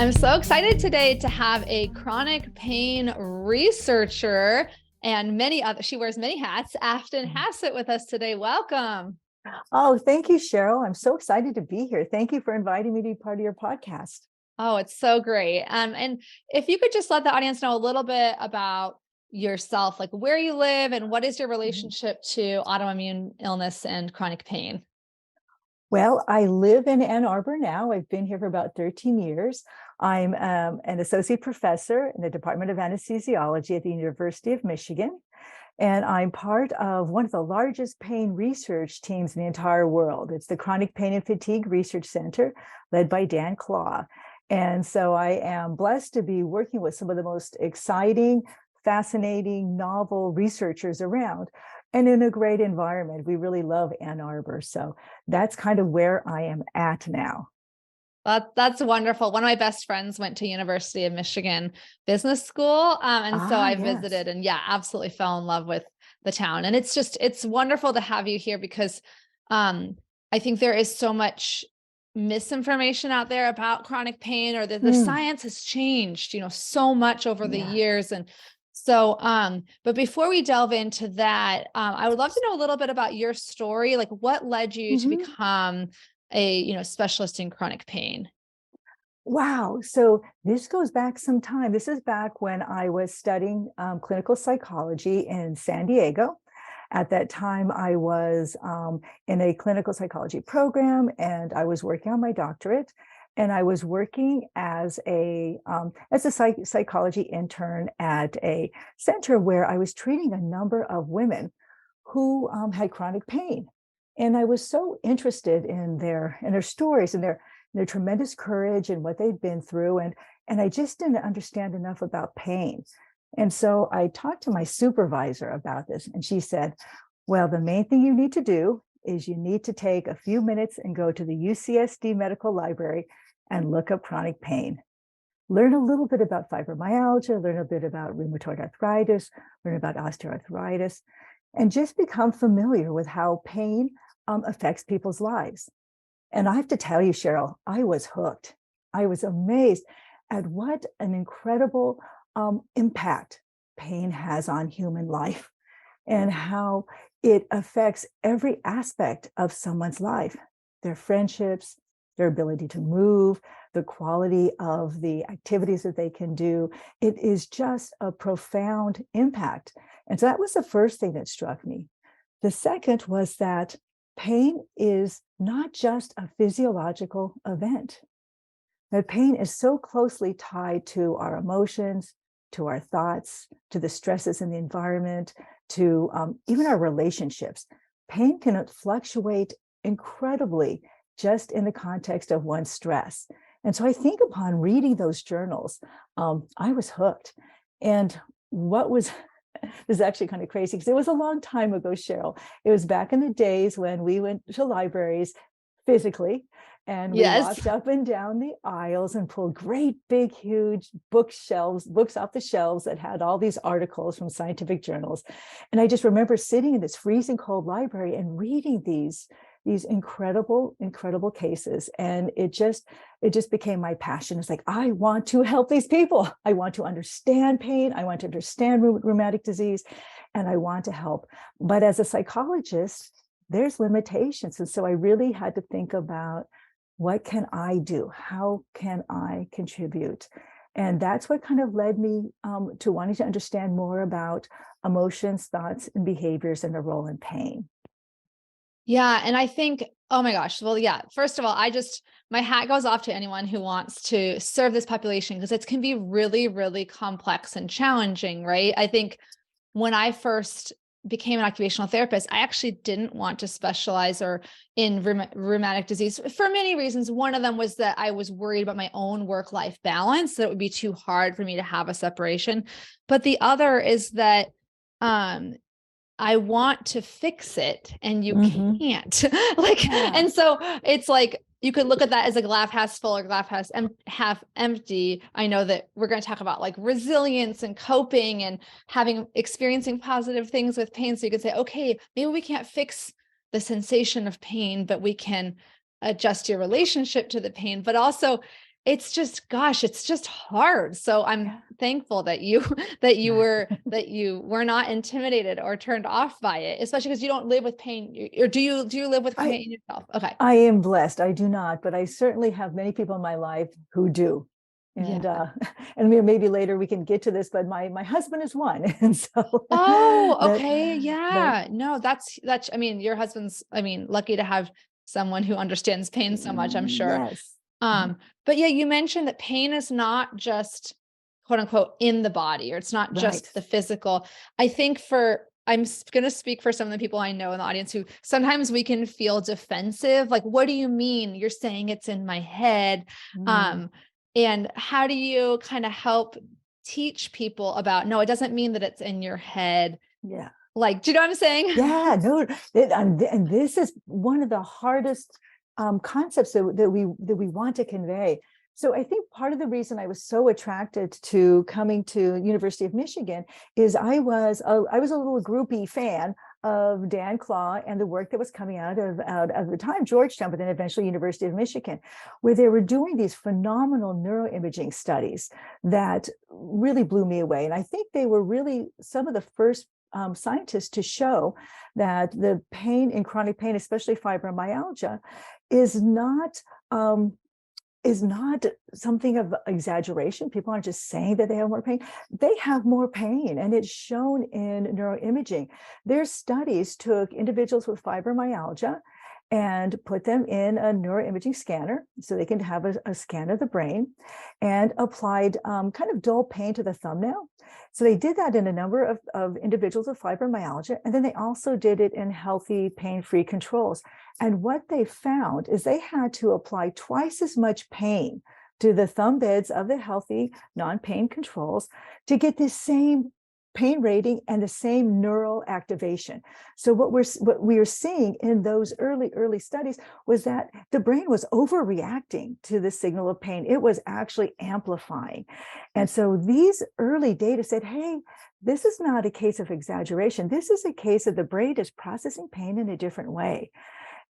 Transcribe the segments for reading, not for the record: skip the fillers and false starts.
I'm so excited today to have a chronic pain researcher and she wears many hats, Afton Hassett with us today. Welcome. Oh, thank you, Cheryl. I'm so excited to be here. Thank you for inviting me to be part of your podcast. Oh, it's so great. And if you could just let the audience know a little bit about yourself, like where you live and what is your relationship to autoimmune illness and chronic pain? Well, I live in Ann Arbor now. I've been here for about 13 years. I'm an associate professor in the Department of Anesthesiology at the University of Michigan. And I'm part of one of the largest pain research teams in the entire world. It's the Chronic Pain and Fatigue Research Center, led by Dan Claw. And so I am blessed to be working with some of the most exciting, fascinating, novel researchers around, and in a great environment. We really love Ann Arbor. So that's kind of where I am at now. That's wonderful. One of my best friends went to University of Michigan Business School. So I visited and absolutely fell in love with the town. And it's wonderful to have you here because I think there is so much misinformation out there about chronic pain, or the science has changed, so much over the years. And so, but before we delve into that, I would love to know a little bit about your story. Like what led you to become a specialist in chronic pain? Wow. So this goes back some time. This is back when I was studying clinical psychology in San Diego. At that time, I was in a clinical psychology program, and I was working on my doctorate. And I was working as a psychology intern at a center where I was treating a number of women who had chronic pain. And I was so interested in their stories and their tremendous courage and what they'd been through. And I just didn't understand enough about pain. And so I talked to my supervisor about this, and she said, well, the main thing you need to do is you need to take a few minutes and go to the UCSD Medical Library and look up chronic pain. Learn a little bit about fibromyalgia, learn a bit about rheumatoid arthritis, learn about osteoarthritis, and just become familiar with how pain affects people's lives. And I have to tell you, Cheryl, I was hooked. I was amazed at what an incredible impact pain has on human life and how it affects every aspect of someone's life, their friendships, their ability to move, the quality of the activities that they can do. It is just a profound impact. And so that was the first thing that struck me. The second was that pain is not just a physiological event. That pain is so closely tied to our emotions, to our thoughts, to the stresses in the environment, to even our relationships. Pain can fluctuate incredibly just in the context of one stress. And so I think upon reading those journals, I was hooked. And what was this is actually kind of crazy because it was a long time ago, Cheryl. It was back in the days when we went to libraries physically, and we walked up and down the aisles and pulled great big huge books off the shelves that had all these articles from scientific journals. And I just remember sitting in this freezing cold library and reading these incredible cases. And it just became my passion. It's like, I want to help these people. I want to understand pain. I want to understand rheumatic disease, and I want to help. But as a psychologist, there's limitations. And so I really had to think about, what can I do? How can I contribute? And that's what kind of led me to wanting to understand more about emotions, thoughts, and behaviors and their role in pain. Yeah. And I think, oh my gosh, well, first of all, my hat goes off to anyone who wants to serve this population, because it can be really, really complex and challenging, right? I think when I first became an occupational therapist, I actually didn't want to specialize in rheumatic disease for many reasons. One of them was that I was worried about my own work-life balance, that it would be too hard for me to have a separation. But the other is that I want to fix it, and you can't. And so it's like, you could look at that as a glass half full or glass half empty. I know that we're going to talk about like resilience and coping and experiencing positive things with pain. So you could say, okay, maybe we can't fix the sensation of pain, but we can adjust your relationship to the pain. But also, it's just, gosh, it's just hard. So I'm Yeah. thankful that that you were not intimidated or turned off by it, especially because you don't live with pain. Or do you live with I pain yourself? Okay. I am blessed. I do not, but I certainly have many people in my life who do. Yeah. And and maybe later we can get to this, but my husband is one. And so Oh, that okay. that Yeah. No, that's, I mean, your husband's, I mean, lucky to have someone who understands pain so much, I'm sure. yes. Mhm. But yeah, you mentioned that pain is not just quote unquote in the body, or it's not Right. just the physical. I think going to speak for some of the people I know in the audience who sometimes we can feel defensive. Like, what do you mean? You're saying it's in my head. Mm, Um, and how do you kind of help teach people about, no, it doesn't mean that it's in your head. yeah. Like, do you know what I'm saying? Yeah, no, and this is one of the hardest concepts that we want to convey. So I think part of the reason I was so attracted to coming to University of Michigan is I was a little groupie fan of Dan Claw and the work that was coming out of the time Georgetown, but then eventually University of Michigan, where they were doing these phenomenal neuroimaging studies that really blew me away. And I think they were really some of the first scientists to show that the pain in chronic pain, especially fibromyalgia, is not something of exaggeration. People aren't just saying that they have more pain. They have more pain, and it's shown in neuroimaging. Their studies took individuals with fibromyalgia and put them in a neuroimaging scanner so they can have a scan of the brain, and applied kind of dull pain to the thumbnail. So they did that in a number of individuals with fibromyalgia, and then they also did it in healthy pain-free controls. And what they found is they had to apply twice as much pain to the thumb beds of the healthy non-pain controls to get the same pain rating and the same neural activation. So what we are seeing in those early studies was that the brain was overreacting to the signal of pain. It was actually amplifying. And so these early data said, hey, this is not a case of exaggeration. This is a case of the brain is processing pain in a different way.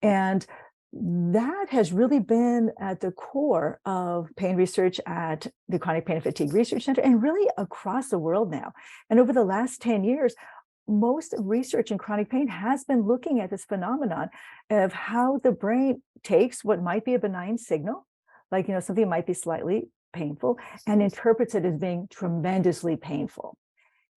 And that has really been at the core of pain research at the Chronic Pain and Fatigue Research Center, and really across the world now. And over the last 10 years, most research in chronic pain has been looking at this phenomenon of how the brain takes what might be a benign signal, like, something might be slightly painful, and interprets it as being tremendously painful.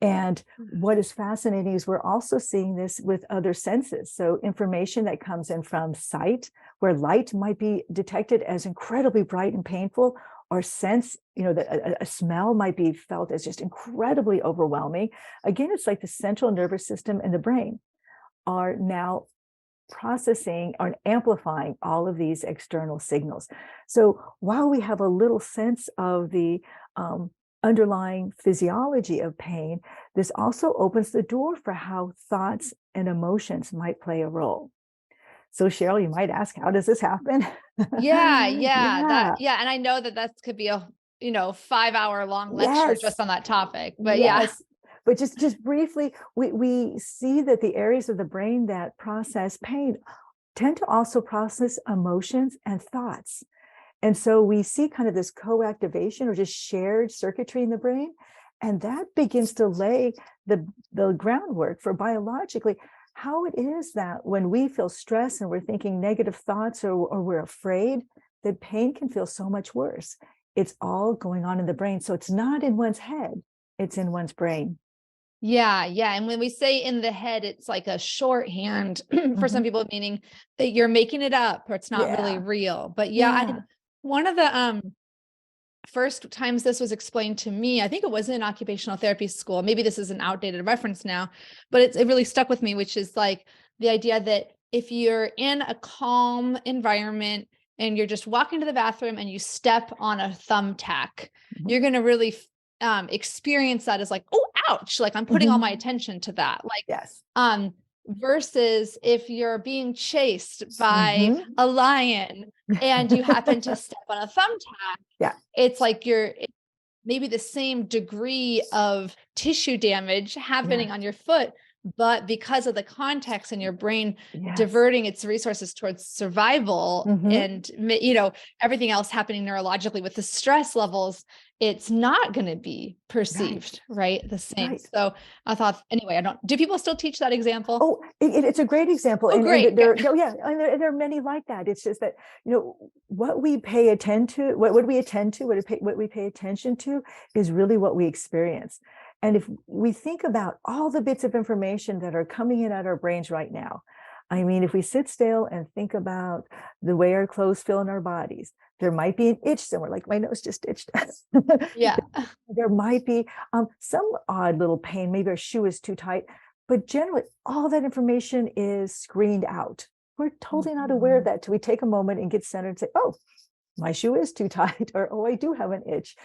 And what is fascinating is we're also seeing this with other senses. So information that comes in from sight, where light might be detected as incredibly bright and painful, or sense, that a smell might be felt as just incredibly overwhelming. Again, it's like the central nervous system and the brain are now processing or amplifying all of these external signals. So while we have a little sense of the underlying physiology of pain, this also opens the door for how thoughts and emotions might play a role. So Cheryl, you might ask, how does this happen? Yeah, Yeah, yeah. And I know that could be a, 5-hour long lecture yes, just on that topic, but yeah. yes. But just briefly, we see that the areas of the brain that process pain tend to also process emotions and thoughts. And so we see kind of this co-activation or just shared circuitry in the brain. And that begins to lay the groundwork for biologically how it is that when we feel stress and we're thinking negative thoughts, or we're afraid, that pain can feel so much worse. It's all going on in the brain. So it's not in one's head, it's in one's brain. Yeah, yeah. And when we say in the head, it's like a shorthand for some Mhm. people, meaning that you're making it up or it's not really Yeah, real. But yeah, yeah. one of the first times this was explained to me, I think it was in occupational therapy school. Maybe this is an outdated reference now, but it really stuck with me, which is like the idea that if you're in a calm environment and you're just walking to the bathroom and you step on a thumbtack, Mhm. you're going to really experience that as like, oh, ouch, like I'm putting all my Mhm. attention to that. Like, Yes. versus if you're being chased by Mhm. a lion and you happen to step on a thumbtack, Yeah. it's like maybe the same degree of tissue damage happening Yeah. on your foot, but because of the context and your brain Yes. diverting its resources towards survival and, everything else happening neurologically with the stress levels, it's not going to be perceived, right? The same. Right. So I thought, anyway, do people still teach that example? Oh, it's a great example. Oh, great. And there are many like that. It's just that, what we pay attention to, what we attend to, what we pay attention to is really what we experience. And if we think about all the bits of information that are coming in at our brains right now, I mean, if we sit still and think about the way our clothes feel in our bodies, there might be an itch somewhere, like my nose just itched. Yeah. There might be some odd little pain, maybe our shoe is too tight, but generally all that information is screened out. We're totally not aware of that till we take a moment and get centered and say, oh, my shoe is too tight, or oh, I do have an itch.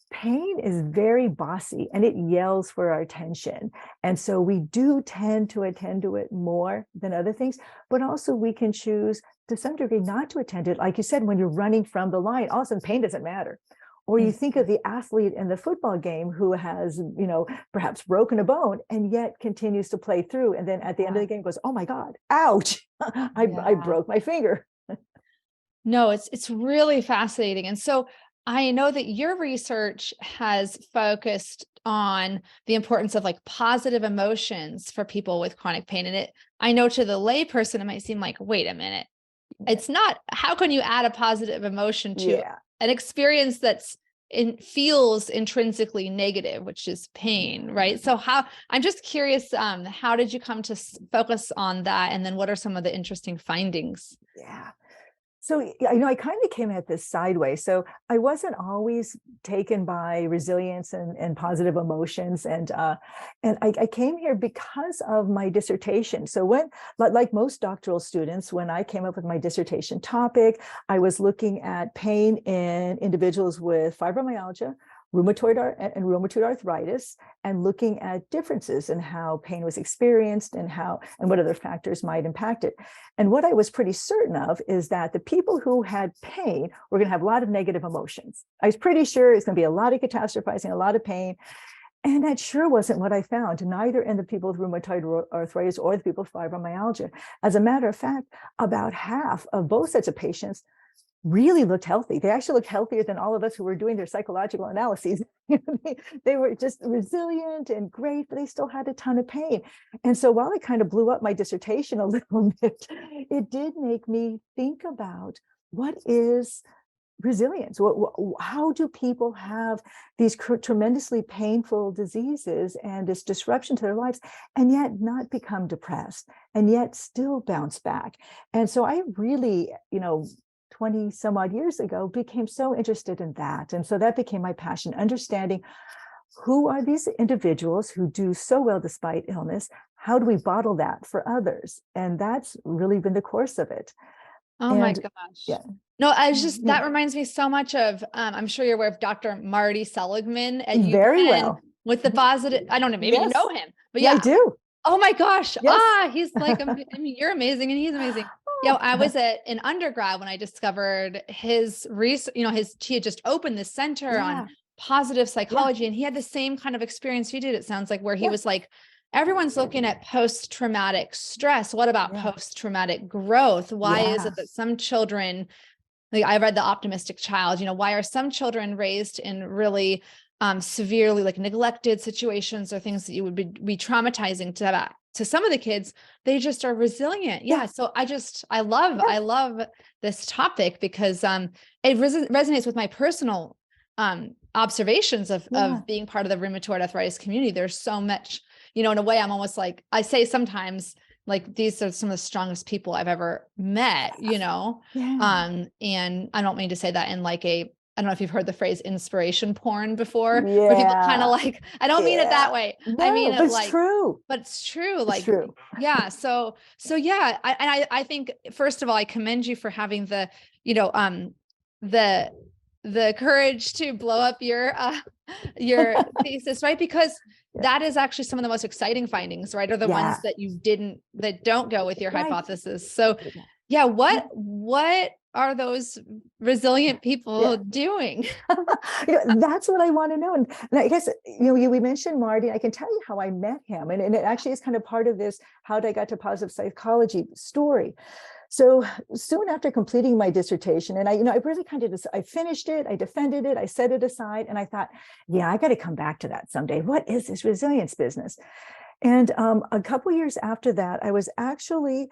Pain is very bossy and it yells for our attention. And so we do tend to attend to it more than other things, but also we can choose to some degree not to attend to it. Like you said, when you're running from the line, all of a sudden pain doesn't matter. Or you think of the athlete in the football game who has, perhaps broken a bone and yet continues to play through. And then at the end of the game goes, oh my God, ouch, I broke my finger. No, it's really fascinating. And so I know that your research has focused on the importance of like positive emotions for people with chronic pain. And I know to the layperson, it might seem like, wait a minute, it's not, how can you add a positive emotion to an experience feels intrinsically negative, which is pain, right? So I'm just curious, how did you come to focus on that? And then what are some of the interesting findings? Yeah. So, I kind of came at this sideways. So I wasn't always taken by resilience and positive emotions. And I came here because of my dissertation. So like most doctoral students, when I came up with my dissertation topic, I was looking at pain in individuals with fibromyalgia, rheumatoid arthritis, and looking at differences in how pain was experienced and what other factors might impact it. And what I was pretty certain of is that the people who had pain were going to have a lot of negative emotions. I was pretty sure it's going to be a lot of catastrophizing, a lot of pain. And that sure wasn't what I found, neither in the people with rheumatoid arthritis or the people with fibromyalgia. As a matter of fact, about half of both sets of patients really looked healthy. They actually looked healthier than all of us who were doing their psychological analyses. They were just resilient and great, but they still had a ton of pain. And so while it kind of blew up my dissertation a little bit, it did make me think about what is resilience? How do people have these tremendously painful diseases and this disruption to their lives and yet not become depressed and yet still bounce back? And so I really, 20 some odd years ago, became so interested in that. And so that became my passion, understanding who are these individuals who do so well despite illness? How do we bottle that for others? And that's really been the course of it. Oh my gosh. Yeah. No, that reminds me so much of, I'm sure you're aware of Dr. Marty Seligman at UPenn. Very well. With the positive, I don't know, maybe you know him, but yeah. I do. Oh my gosh. Yes. He's like, you're amazing and he's amazing. I was in undergrad when I discovered his research, he had just opened this center on positive psychology and he had the same kind of experience you did. It sounds like where he was like, everyone's looking at post-traumatic stress. What about post-traumatic growth? Why is it that some children, like I read The Optimistic Child, why are some children raised in really severely like neglected situations or things that you would be traumatizing to some of the kids? They just are resilient. So I love this topic because it resonates with my personal observations of being part of the rheumatoid arthritis community. There's so much, in a way, I'm almost like, I say sometimes, like, these are some of the strongest people I've ever met, and I don't mean to say that in like I don't know if you've heard the phrase inspiration porn before, where people kind of like, I don't mean it that way. No, I mean, but it's true. But it's true. Like, it's true. Yeah. So I think, first of all, I commend you for having the courage to blow up your thesis, right? Because that is actually some of the most exciting findings, right? Are the ones that don't go with your hypothesis. So what are those resilient people doing? That's what I want to know. And I guess, we mentioned Marty. I can tell you how I met him. And it actually is kind of part of this, how I got to positive psychology story. So soon after completing my dissertation, and I really kind of I finished it, I defended it, I set it aside, and I thought, I got to come back to that someday. What is this resilience business? And a couple of years after that, I was actually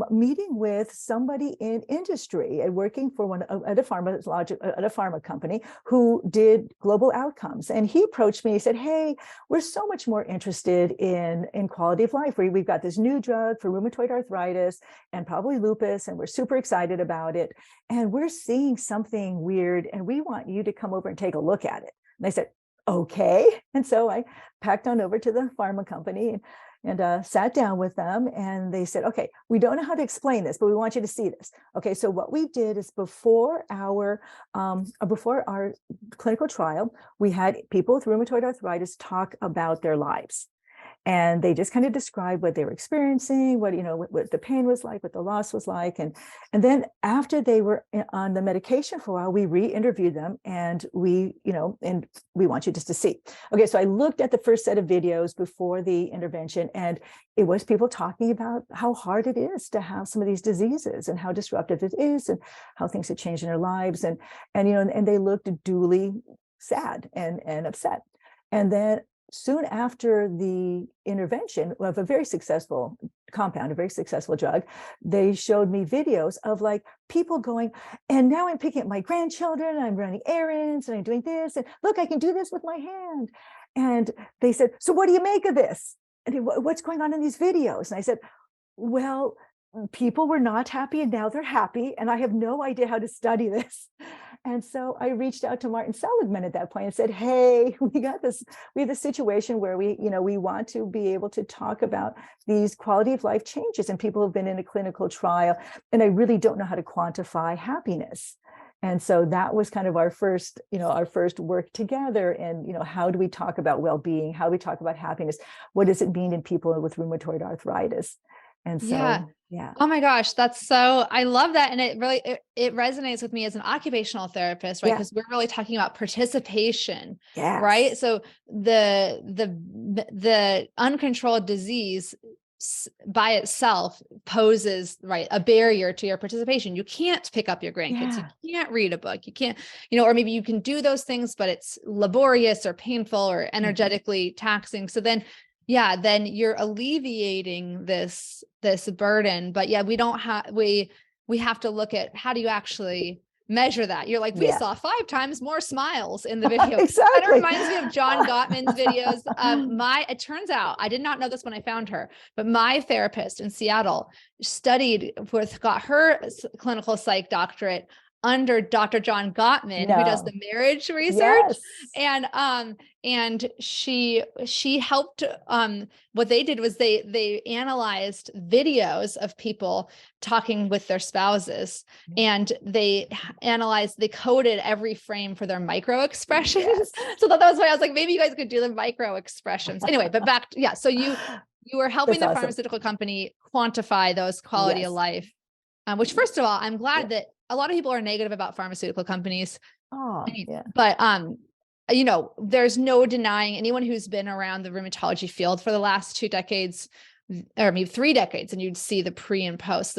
meeting with somebody in industry and working for at a pharma company who did global outcomes. And he approached me. He said, "Hey, we're so much more interested in quality of life. We've got this new drug for rheumatoid arthritis and probably lupus, and we're super excited about it. And we're seeing something weird, and we want you to come over and take a look at it." And I said, "Okay." And so I packed on over to the pharma company and sat down with them, and they said, "Okay, we don't know how to explain this, but we want you to see this." Okay, so what we did is before our clinical trial, we had people with rheumatoid arthritis talk about their lives. And they just kind of described what they were experiencing, what the pain was like, what the loss was like. And then after they were on the medication for a while, we re-interviewed them, and we want you just to see. Okay, so I looked at the first set of videos before the intervention, and it was people talking about how hard it is to have some of these diseases and how disruptive it is and how things have changed in their lives. And they looked duly sad and upset. And then soon after the intervention of a very successful compound, a very successful drug, they showed me videos of like people going, "And now I'm picking up my grandchildren, I'm running errands, and I'm doing this, and look, I can do this with my hand." And they said, "So what do you make of this? And what's going on in these videos?" And I said, "Well, people were not happy, and now they're happy, and I have no idea how to study this." And so I reached out to Martin Seligman at that point and said, "Hey, we have this situation where we want to be able to talk about these quality of life changes, and people have been in a clinical trial, and I really don't know how to quantify happiness." And so that was kind of our first work together. And, how do we talk about well-being? How do we talk about happiness? What does it mean in people with rheumatoid arthritis? And so, yeah. Oh my gosh, I love that. And it really, it resonates with me as an occupational therapist, right? Because we're really talking about participation, right? So the uncontrolled disease by itself poses, right, a barrier to your participation. You can't pick up your grandkids. You can't read a book. You can't, or maybe you can do those things, but it's laborious or painful or energetically taxing. So then you're alleviating this burden. But we have to look at, how do you actually measure that? You're like, we saw 5 times more smiles in the video. Exactly. That reminds me of John Gottman's videos. It turns out, I did not know this when I found her, but my therapist in Seattle got her clinical psych doctorate under Dr. John Gottman, who does the marriage research. And she helped, what they did was they analyzed videos of people talking with their spouses, and they coded every frame for their micro expressions. So that was why I was like, maybe you guys could do the micro expressions. Anyway, but back, so you were helping the pharmaceutical company quantify those quality of life, which, first of all, I'm glad that a lot of people are negative about pharmaceutical companies. But there's no denying, anyone who's been around the rheumatology field for the last 2 decades, or maybe 3 decades, and you'd see the pre and post.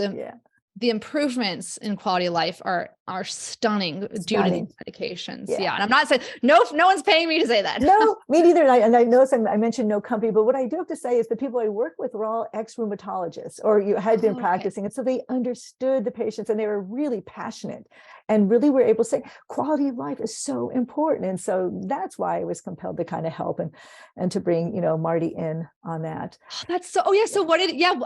The improvements in quality of life are stunning due to these medications. And I'm not saying no one's paying me to say that. No, me neither. And I noticed I mentioned no company, but what I do have to say is the people I work with were all ex-rheumatologists, or you had been practicing. And so they understood the patients, and they were really passionate, and really were able to say quality of life is so important. And so that's why I was compelled to kind of help and to bring, Marty in on that. That's so, so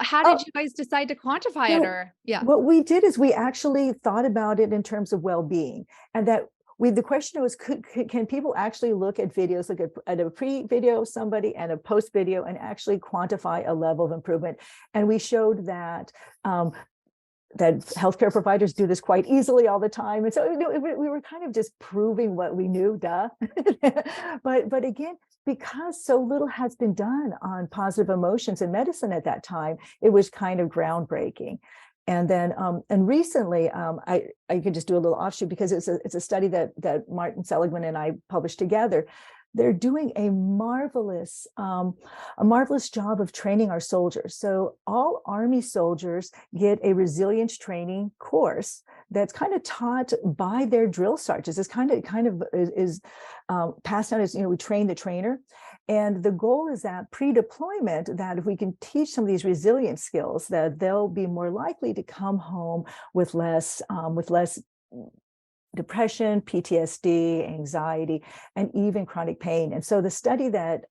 how did you guys decide to quantify it? Or what we did is we actually thought about it in terms of well-being, and that the question was, can people actually look at videos, look at a pre-video of somebody and a post-video, and actually quantify a level of improvement? And we showed that that healthcare providers do this quite easily all the time. And so we were kind of just proving what we knew, but again, because so little has been done on positive emotions in medicine at that time, it was kind of groundbreaking. And then, and recently, I could just do a little offshoot because it's a study that Martin Seligman and I published together. They're doing a marvelous job of training our soldiers. So all Army soldiers get a resilience training course that's kind of taught by their drill sergeants. It's kind of is passed down as, we train the trainer. And the goal is that pre-deployment, that if we can teach some of these resilience skills, that they'll be more likely to come home with less depression, PTSD, anxiety, and even chronic pain. And so the study that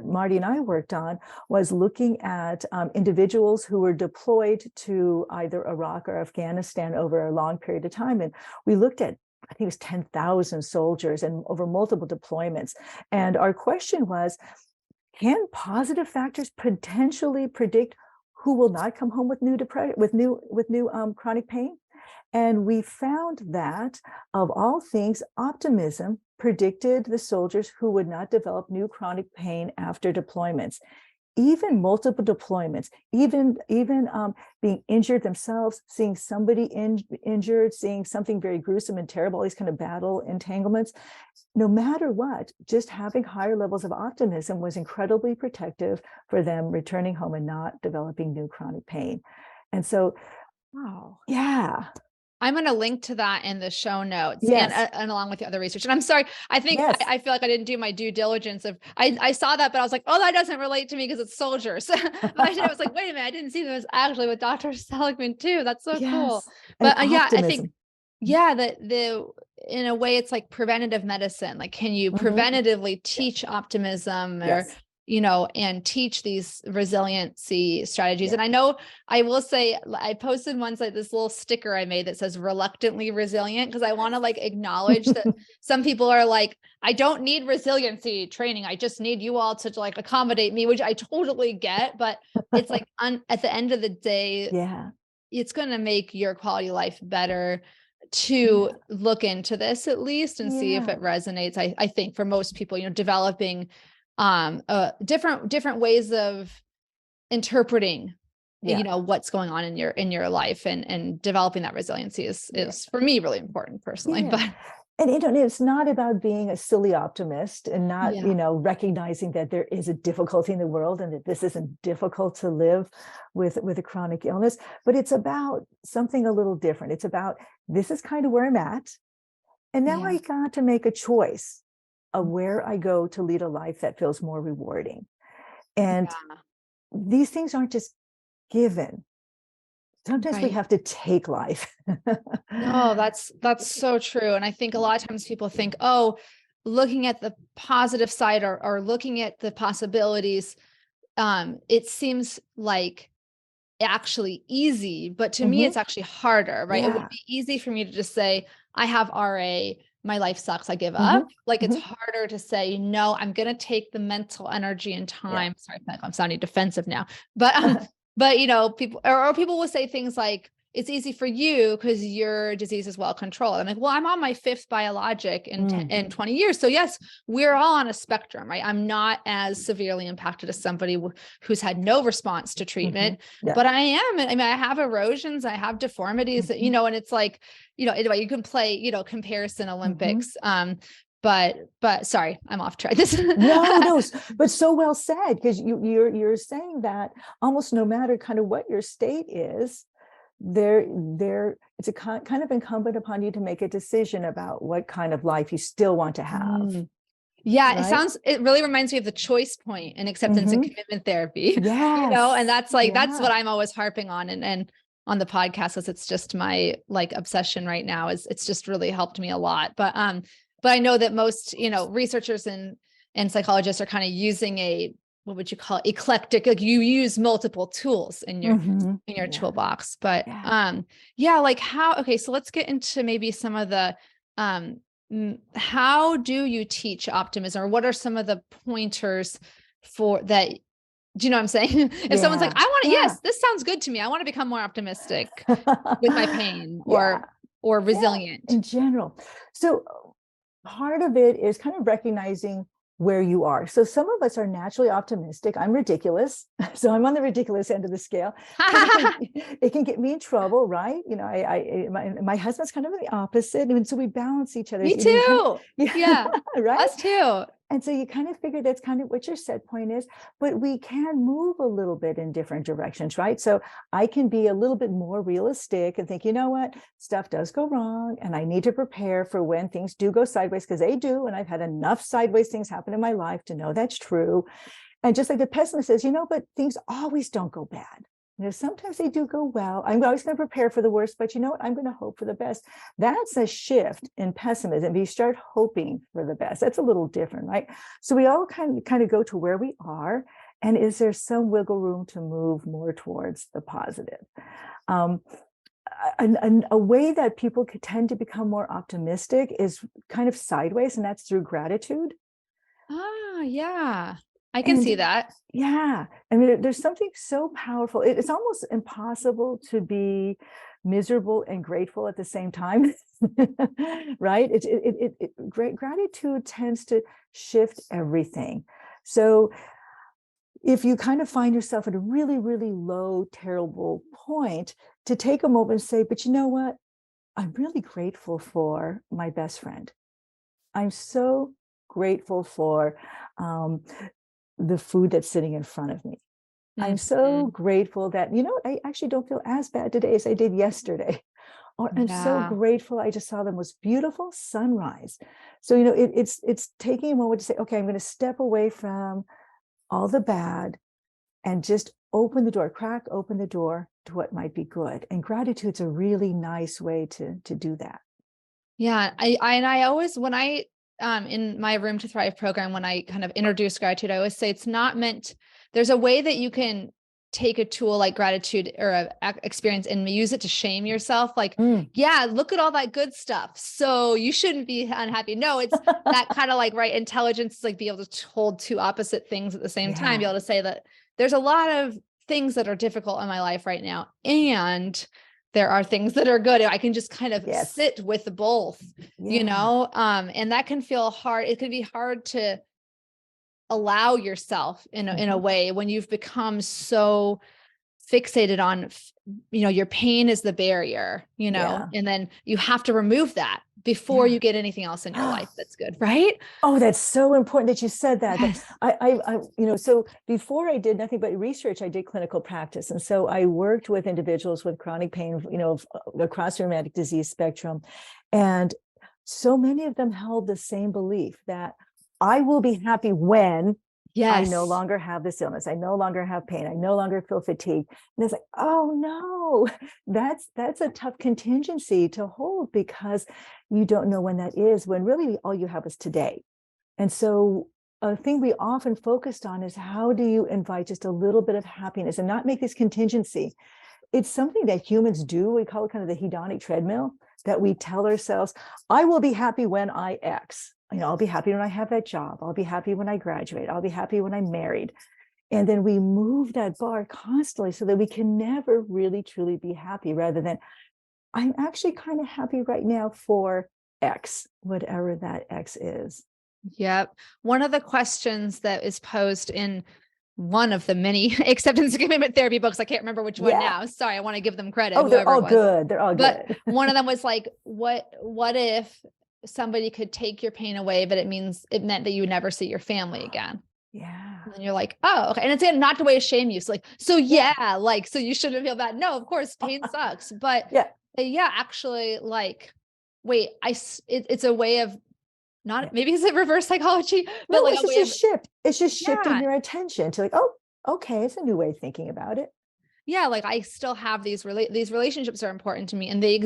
Marty and I worked on was looking at individuals who were deployed to either Iraq or Afghanistan over a long period of time. And we looked at, I think it was 10,000 soldiers and over multiple deployments. And our question was, can positive factors potentially predict who will not come home with new depression, with new chronic pain? And we found that, of all things, optimism predicted the soldiers who would not develop new chronic pain after deployments. Even multiple deployments, even being injured themselves, seeing somebody injured, seeing something very gruesome and terrible, all these kind of battle entanglements, no matter what, just having higher levels of optimism was incredibly protective for them returning home and not developing new chronic pain. And so, Wow. yeah. I'm going to link to that in the show notes, yes. and along with the other research. And I'm sorry, I think yes. I feel like I didn't do my due diligence of, I saw that, but I was like, oh, that doesn't relate to me because it's soldiers. But I was like, wait a minute, I didn't see that it was actually with Dr. Seligman too. That's so cool. But yeah, I think, the in a way it's like preventative medicine. Like, can you preventatively teach optimism or, and teach these resiliency strategies? And I know, I will say, I posted once like this little sticker I made that says reluctantly resilient, because I want to like acknowledge that some people are like, I don't need resiliency training. I just need you all to like accommodate me, which I totally get. But it's like at the end of the day, it's going to make your quality of life better to look into this at least and see if it resonates. I think for most people, developing different ways of interpreting, what's going on in your life, and developing that resiliency is for me really important personally. But and it's not about being a silly optimist and not, recognizing that there is a difficulty in the world and that this isn't difficult to live with a chronic illness, but it's about something a little different. It's about, this is kind of where I'm at. And now I got to make a choice of where I go to lead a life that feels more rewarding. And these things aren't just given. Sometimes we have to take life. No, that's so true. And I think a lot of times people think, oh, looking at the positive side or looking at the possibilities, it seems like actually easy, but to me, it's actually harder, right? It would be easy for me to just say, I have RA, my life sucks, I give up. Like, it's harder to say, no, I'm going to take the mental energy and time. Sorry, I'm sounding defensive now, but people will say things like, it's easy for you because your disease is well controlled. I'm like, well, I'm on my 5th biologic in 20 years. So yes, we're all on a spectrum, right? I'm not as severely impacted as somebody who's had no response to treatment, but I am. I mean, I have erosions, I have deformities, and it's like, anyway, you can play, comparison Olympics. But sorry, I'm off track. No, but so well said, because you're saying that almost no matter kind of what your state is, it's a kind of incumbent upon you to make a decision about what kind of life you still want to have. It really reminds me of the choice point and acceptance and commitment therapy. And that's like, that's what I'm always harping on and on the podcast, because it's just my like obsession right now. It's just really helped me a lot. But I know that most, researchers and psychologists are kind of using what would you call it? Eclectic, like you use multiple tools in your toolbox. But like so let's get into maybe some of the how do you teach optimism, or what are some of the pointers for that? Do you know what I'm saying? If someone's like, I want to, yes, this sounds good to me, I want to become more optimistic with my pain or resilient in general. So part of it is kind of recognizing where you are. So some of us are naturally optimistic. I'm ridiculous. So I'm on the ridiculous end of the scale. It can get me in trouble, right? You know, my husband's kind of the opposite. And so we balance each other. Me too. Yeah. Right. Us too. And so you kind of figure that's kind of what your set point is, but we can move a little bit in different directions, right? So I can be a little bit more realistic and think, you know what, stuff does go wrong and I need to prepare for when things do go sideways, because they do. And I've had enough sideways things happen in my life to know that's true. And just like the pessimist says, you know, but things always don't go bad. You know, sometimes they do go well. I'm always going to prepare for the worst, but you know what? I'm going to hope for the best. That's a shift in pessimism. You start hoping for the best. That's a little different, right? So we all kind of go to where we are. And is there some wiggle room to move more towards the positive? A way that people could tend to become more optimistic is kind of sideways, and that's through gratitude. Ah, yeah. I can see that. Yeah. I mean, there's something so powerful. It's almost impossible to be miserable and grateful at the same time. Right? Gratitude tends to shift everything. So if you kind of find yourself at a really, really low, terrible point, to take a moment and say, but you know what? I'm really grateful for my best friend. I'm so grateful for the food that's sitting in front of me. Mm-hmm. I'm so grateful that, you know, I actually don't feel as bad today as I did yesterday. Or I'm so grateful I just saw the most beautiful sunrise. So, you know, it's taking a moment to say, okay, I'm going to step away from all the bad and just open the door, crack open the door to what might be good. And gratitude's a really nice way to do that. Yeah. I always, when I, in my Room to Thrive program, when I kind of introduce gratitude, I always say it's not meant, there's a way that you can take a tool like gratitude or a experience and use it to shame yourself. Like, yeah, look at all that good stuff, so you shouldn't be unhappy. No, it's that kind of like, right, intelligence is like be able to hold two opposite things at the same time, be able to say that there's a lot of things that are difficult in my life right now, and there are things that are good. I can just kind of sit with both, you know, and that can feel hard. It can be hard to allow yourself in a way when you've become so fixated on, you know, your pain is the barrier, you know, and then you have to remove that before you get anything else in your life that's good. Right. Oh, that's so important that you said that. Yes. I, you know, so before I did nothing but research, I did clinical practice. And so I worked with individuals with chronic pain, you know, across the rheumatic disease spectrum. And so many of them held the same belief that I will be happy when I no longer have this illness. I no longer have pain. I no longer feel fatigue. And it's like, oh no, that's a tough contingency to hold, because you don't know when that is, when really all you have is today. And so a thing we often focused on is how do you invite just a little bit of happiness and not make this contingency. It's something that humans do. We call it kind of the hedonic treadmill, that we tell ourselves, I will be happy when I X. You know, I'll be happy when I have that job. I'll be happy when I graduate. I'll be happy when I'm married. And then we move that bar constantly so that we can never really, truly be happy, rather than I'm actually kind of happy right now for X, whatever that X is. Yep. One of the questions that is posed in one of the many acceptance and commitment therapy books, I can't remember which one now. Sorry, I want to give them credit. Oh, they're all good. They're all good. But one of them was like, what if somebody could take your pain away, but it meant that you would never see your family again? Yeah. And then you're like, oh, okay. And it's not the way to shame you. So like, like, so you shouldn't feel bad. No, of course, pain sucks. But actually, like, wait, it's a way of not, maybe it's a reverse psychology, but no, like it's just a shift. It's just shifting your attention to like, oh, okay, it's a new way of thinking about it. Yeah, like I still have these relationships are important to me, and they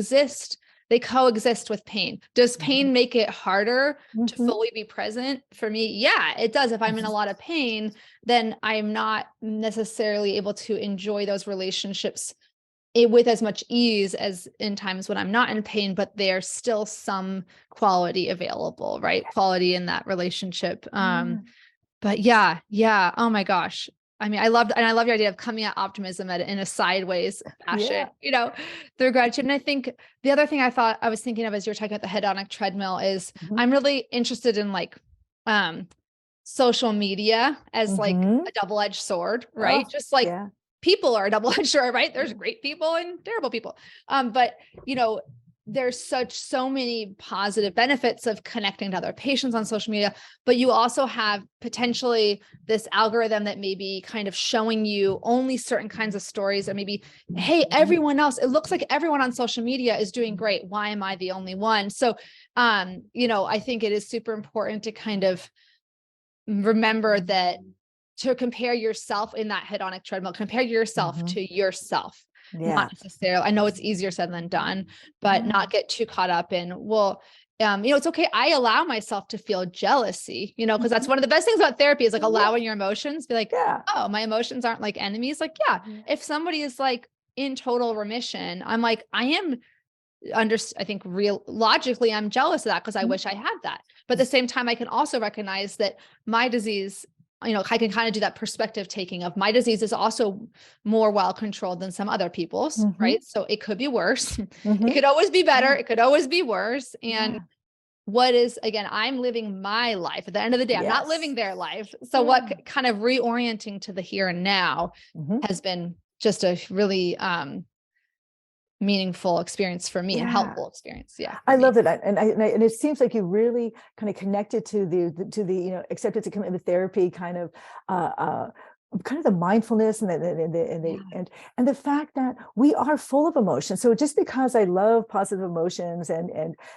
coexist with pain. Does pain make it harder to fully be present for me? Yeah, it does. If I'm in a lot of pain, then I'm not necessarily able to enjoy those relationships with as much ease as in times when I'm not in pain, but there's still some quality available, right? Quality in that relationship. But yeah. Oh my gosh. I mean, I love your idea of coming at optimism in a sideways fashion, you know, through gratitude. And I think the other thing I was thinking of as you're talking about the hedonic treadmill is I'm really interested in like, social media as like Mm-hmm. a double-edged sword, Oh, right? Just like yeah. people are a double-edged sword, right? There's great people and terrible people. But you know, there's so many positive benefits of connecting to other patients on social media, but you also have potentially this algorithm that may be kind of showing you only certain kinds of stories, and maybe, hey, everyone else, it looks like everyone on social media is doing great. Why am I the only one? So, you know, I think it is super important to kind of remember that, to compare yourself in that hedonic treadmill, compare yourself Mm-hmm. to yourself, Yeah. not necessarily, I know it's easier said than done, but Yeah. not get too caught up in, well, you know, it's okay. I allow myself to feel jealousy, you know, because that's Mhm. one of the best things about therapy is like Yeah. allowing your emotions, be like, Yeah. oh, my emotions aren't like enemies. Like, yeah, if somebody is like in total remission, I'm like, I am I think real logically, I'm jealous of that because I Mhm. wish I had that. But at the same time, I can also recognize that my disease, you know, I can kind of do that perspective taking of my disease is also more well controlled than some other people's, Mhm. right? So it could be worse. It Mhm. could always be better. Yeah. It could always be worse. And Yeah. what is, again, I'm living my life. At the end of the day, I'm not living Yes. their life. So what Yeah. kind of reorienting to the here and now Mhm. has been just a really meaningful experience for me and Yeah. helpful experience. Yeah, for I me. love it. And it seems like you really kind of connected to the acceptance and commitment therapy uh, uh, kind of the mindfulness Yeah. and the fact that we are full of emotions. So just because I love positive emotions and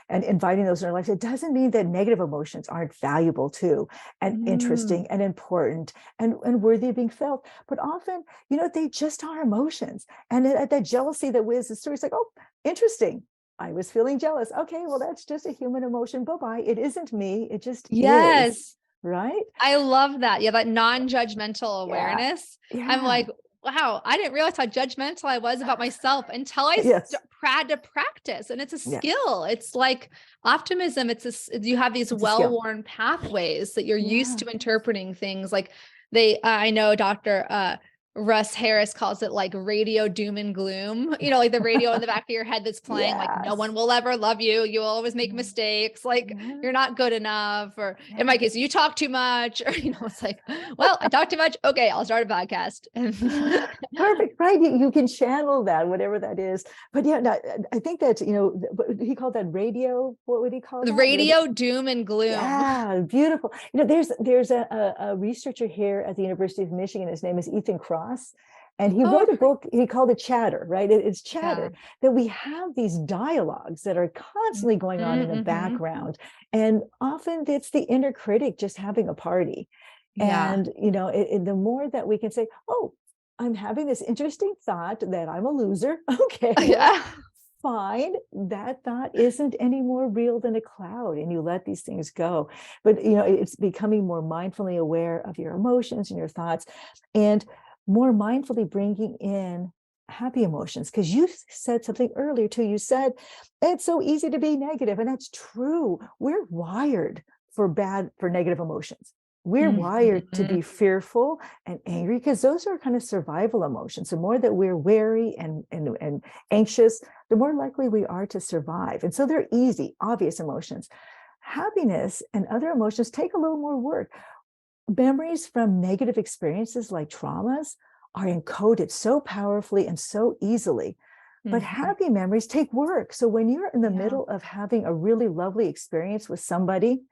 inviting those in our lives, it doesn't mean that negative emotions aren't valuable too, and Mm. interesting and important and worthy of being felt. But often, they just are emotions. And that jealousy that whiz the story is like, oh, interesting. I was feeling jealous. Okay, well, that's just a human emotion. Bye-bye. It isn't me. It just is. Yes. Right? I love that. Yeah, that non-judgmental Yeah. awareness. I'm Yeah. like, wow, I didn't realize how judgmental I was about myself until I Yes. had to practice. And it's a Yeah. skill. It's like optimism. You have these It's a skill. well-worn pathways that you're used Yeah. to interpreting things like I know Dr. Russ Harris calls it like radio doom and gloom, you know, like the radio in the back of your head that's playing, like, no Yes. one will ever love you. You'll always make Yeah. mistakes. Like, Yeah. you're not good enough, or in my Yeah. case, you talk too much, or, you know, it's like, well, I talk too much. Okay, I'll start a podcast. And Perfect. Right. You can channel that, whatever that is. But yeah, no, I think that, he called that radio. What would he call the that? radio doom and gloom. Yeah, beautiful. There's a researcher here at the University of Michigan. His name is Ethan Cross, and he Oh, wrote a book. He called it Chatter. Right? It's yeah. chatter that we have these dialogues that are constantly going on in the Mm-hmm. background, and often it's the inner critic just having a party. Yeah. And the more that we can say, "Oh, I'm having this interesting thought that I'm a loser." Okay, well, Yeah. fine, that thought isn't any more real than a cloud, and you let these things go. But it's becoming more mindfully aware of your emotions and your thoughts, and more mindfully bringing in happy emotions. Because you said something earlier too. You said it's so easy to be negative, and that's true. We're wired for negative emotions. We're wired to Mhm. be fearful and angry because those are kind of survival emotions. The more that we're wary and anxious, the more likely we are to survive. And so they're easy, obvious emotions. Happiness and other emotions take a little more work. Memories from negative experiences like traumas are encoded so powerfully and so easily. But Mhm. happy memories take work. So when you're in the Yeah. middle of having a really lovely experience with somebody,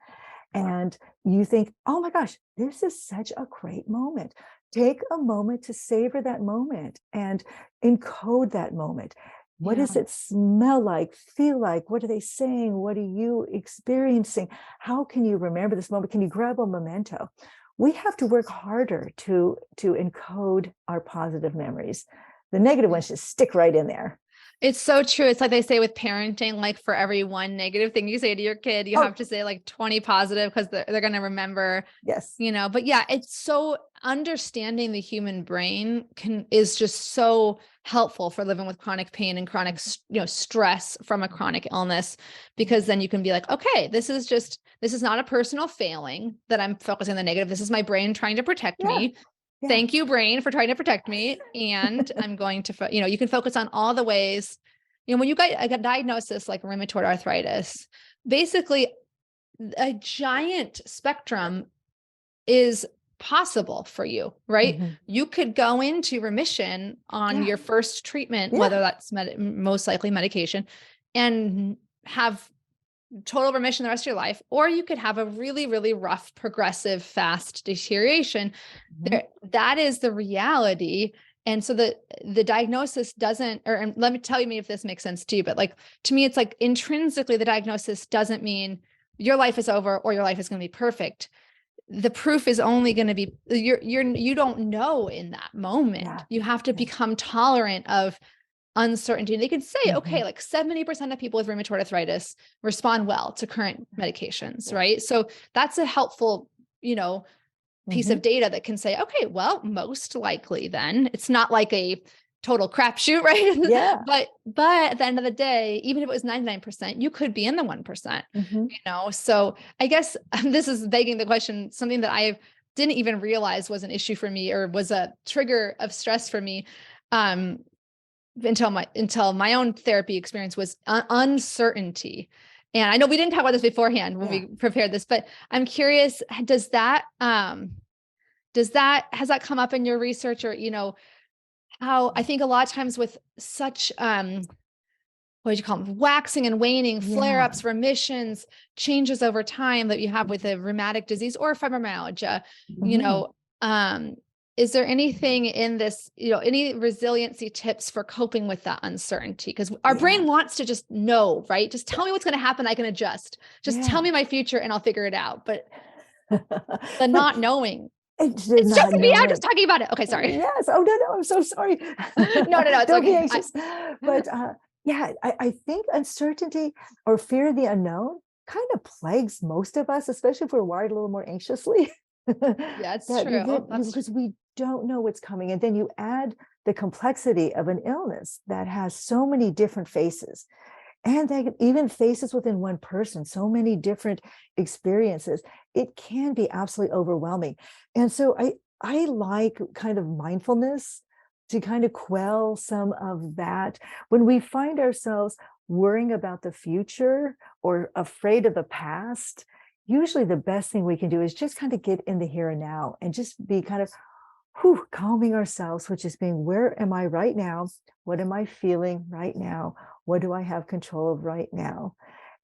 and you think, oh my gosh, this is such a great moment. Take a moment to savor that moment and encode that moment. What Yeah. does it smell like, feel like? What are they saying? What are you experiencing? How can you remember this moment? Can you grab a memento? We have to work harder to encode our positive memories. The negative ones just stick right in there. It's so true. It's like they say with parenting, like for every one negative thing you say to your kid, you Oh, have to say like 20 positive because they're going to remember, yes. you know. But yeah, it's so understanding the human brain is just so helpful for living with chronic pain and chronic, stress from a chronic illness, because then you can be like, okay, this is not a personal failing that I'm focusing on the negative. This is my brain trying to protect Yeah. me. Yeah. Thank you, brain, for trying to protect me. And I'm going to, you can focus on all the ways, when you got a diagnosis like rheumatoid arthritis, basically a giant spectrum is possible for you, right? Mhm. You could go into remission on Yeah. your first treatment, Yeah. whether that's most likely medication, and have total remission the rest of your life, or you could have a really, really rough, progressive, fast deterioration. Mhm. That is the reality. And so the diagnosis doesn't, or and let me tell you if this makes sense to you, but like, to me, it's like intrinsically the diagnosis doesn't mean your life is over or your life is going to be perfect. The proof is only going to be you don't know in that moment. Yeah. You have to Yeah. become tolerant of uncertainty. And they can say, okay, Mhm. like 70% of people with rheumatoid arthritis respond well to current medications, Yeah. right? So that's a helpful, piece Mhm. of data that can say, okay, well, most likely then it's not like a total crapshoot, right? Yeah. but at the end of the day, even if it was 99%, you could be in the 1%, Mhm. So I guess this is begging the question, something that I didn't even realize was an issue for me or was a trigger of stress for me. Um, until my own therapy experience was uncertainty. And I know we didn't talk about this beforehand when Yeah. we prepared this, but I'm curious, has that come up in your research, or, how I think a lot of times with such, what do you call them? Waxing and waning, Yeah. flare-ups, remissions, changes over time that you have with a rheumatic disease or fibromyalgia, you Mhm. know, um, is there anything in this, any resiliency tips for coping with that uncertainty? Because our Yeah. brain wants to just know, right? Just tell me what's going to happen. I can adjust. Just tell Yeah. me my future and I'll figure it out. But the But not knowing, it's just it's just not me. I'm just knowing. talking about it. Okay. Sorry. Yes. Oh, no, no, I'm so sorry. No, it's Don't be okay. anxious. But yeah, I think uncertainty or fear of the unknown kind of plagues most of us, especially if we're wired a little more anxiously. Yeah, it's true. That's Because we don't know what's coming. And then you add the complexity of an illness that has so many different faces. And they even faces within one person, so many different experiences. It can be absolutely overwhelming. And so I like kind of mindfulness to kind of quell some of that. When we find ourselves worrying about the future or afraid of the past, usually the best thing we can do is just kind of get in the here and now and just be kind of calming ourselves, which is being, where am I right now? What am I feeling right now? What do I have control of right now?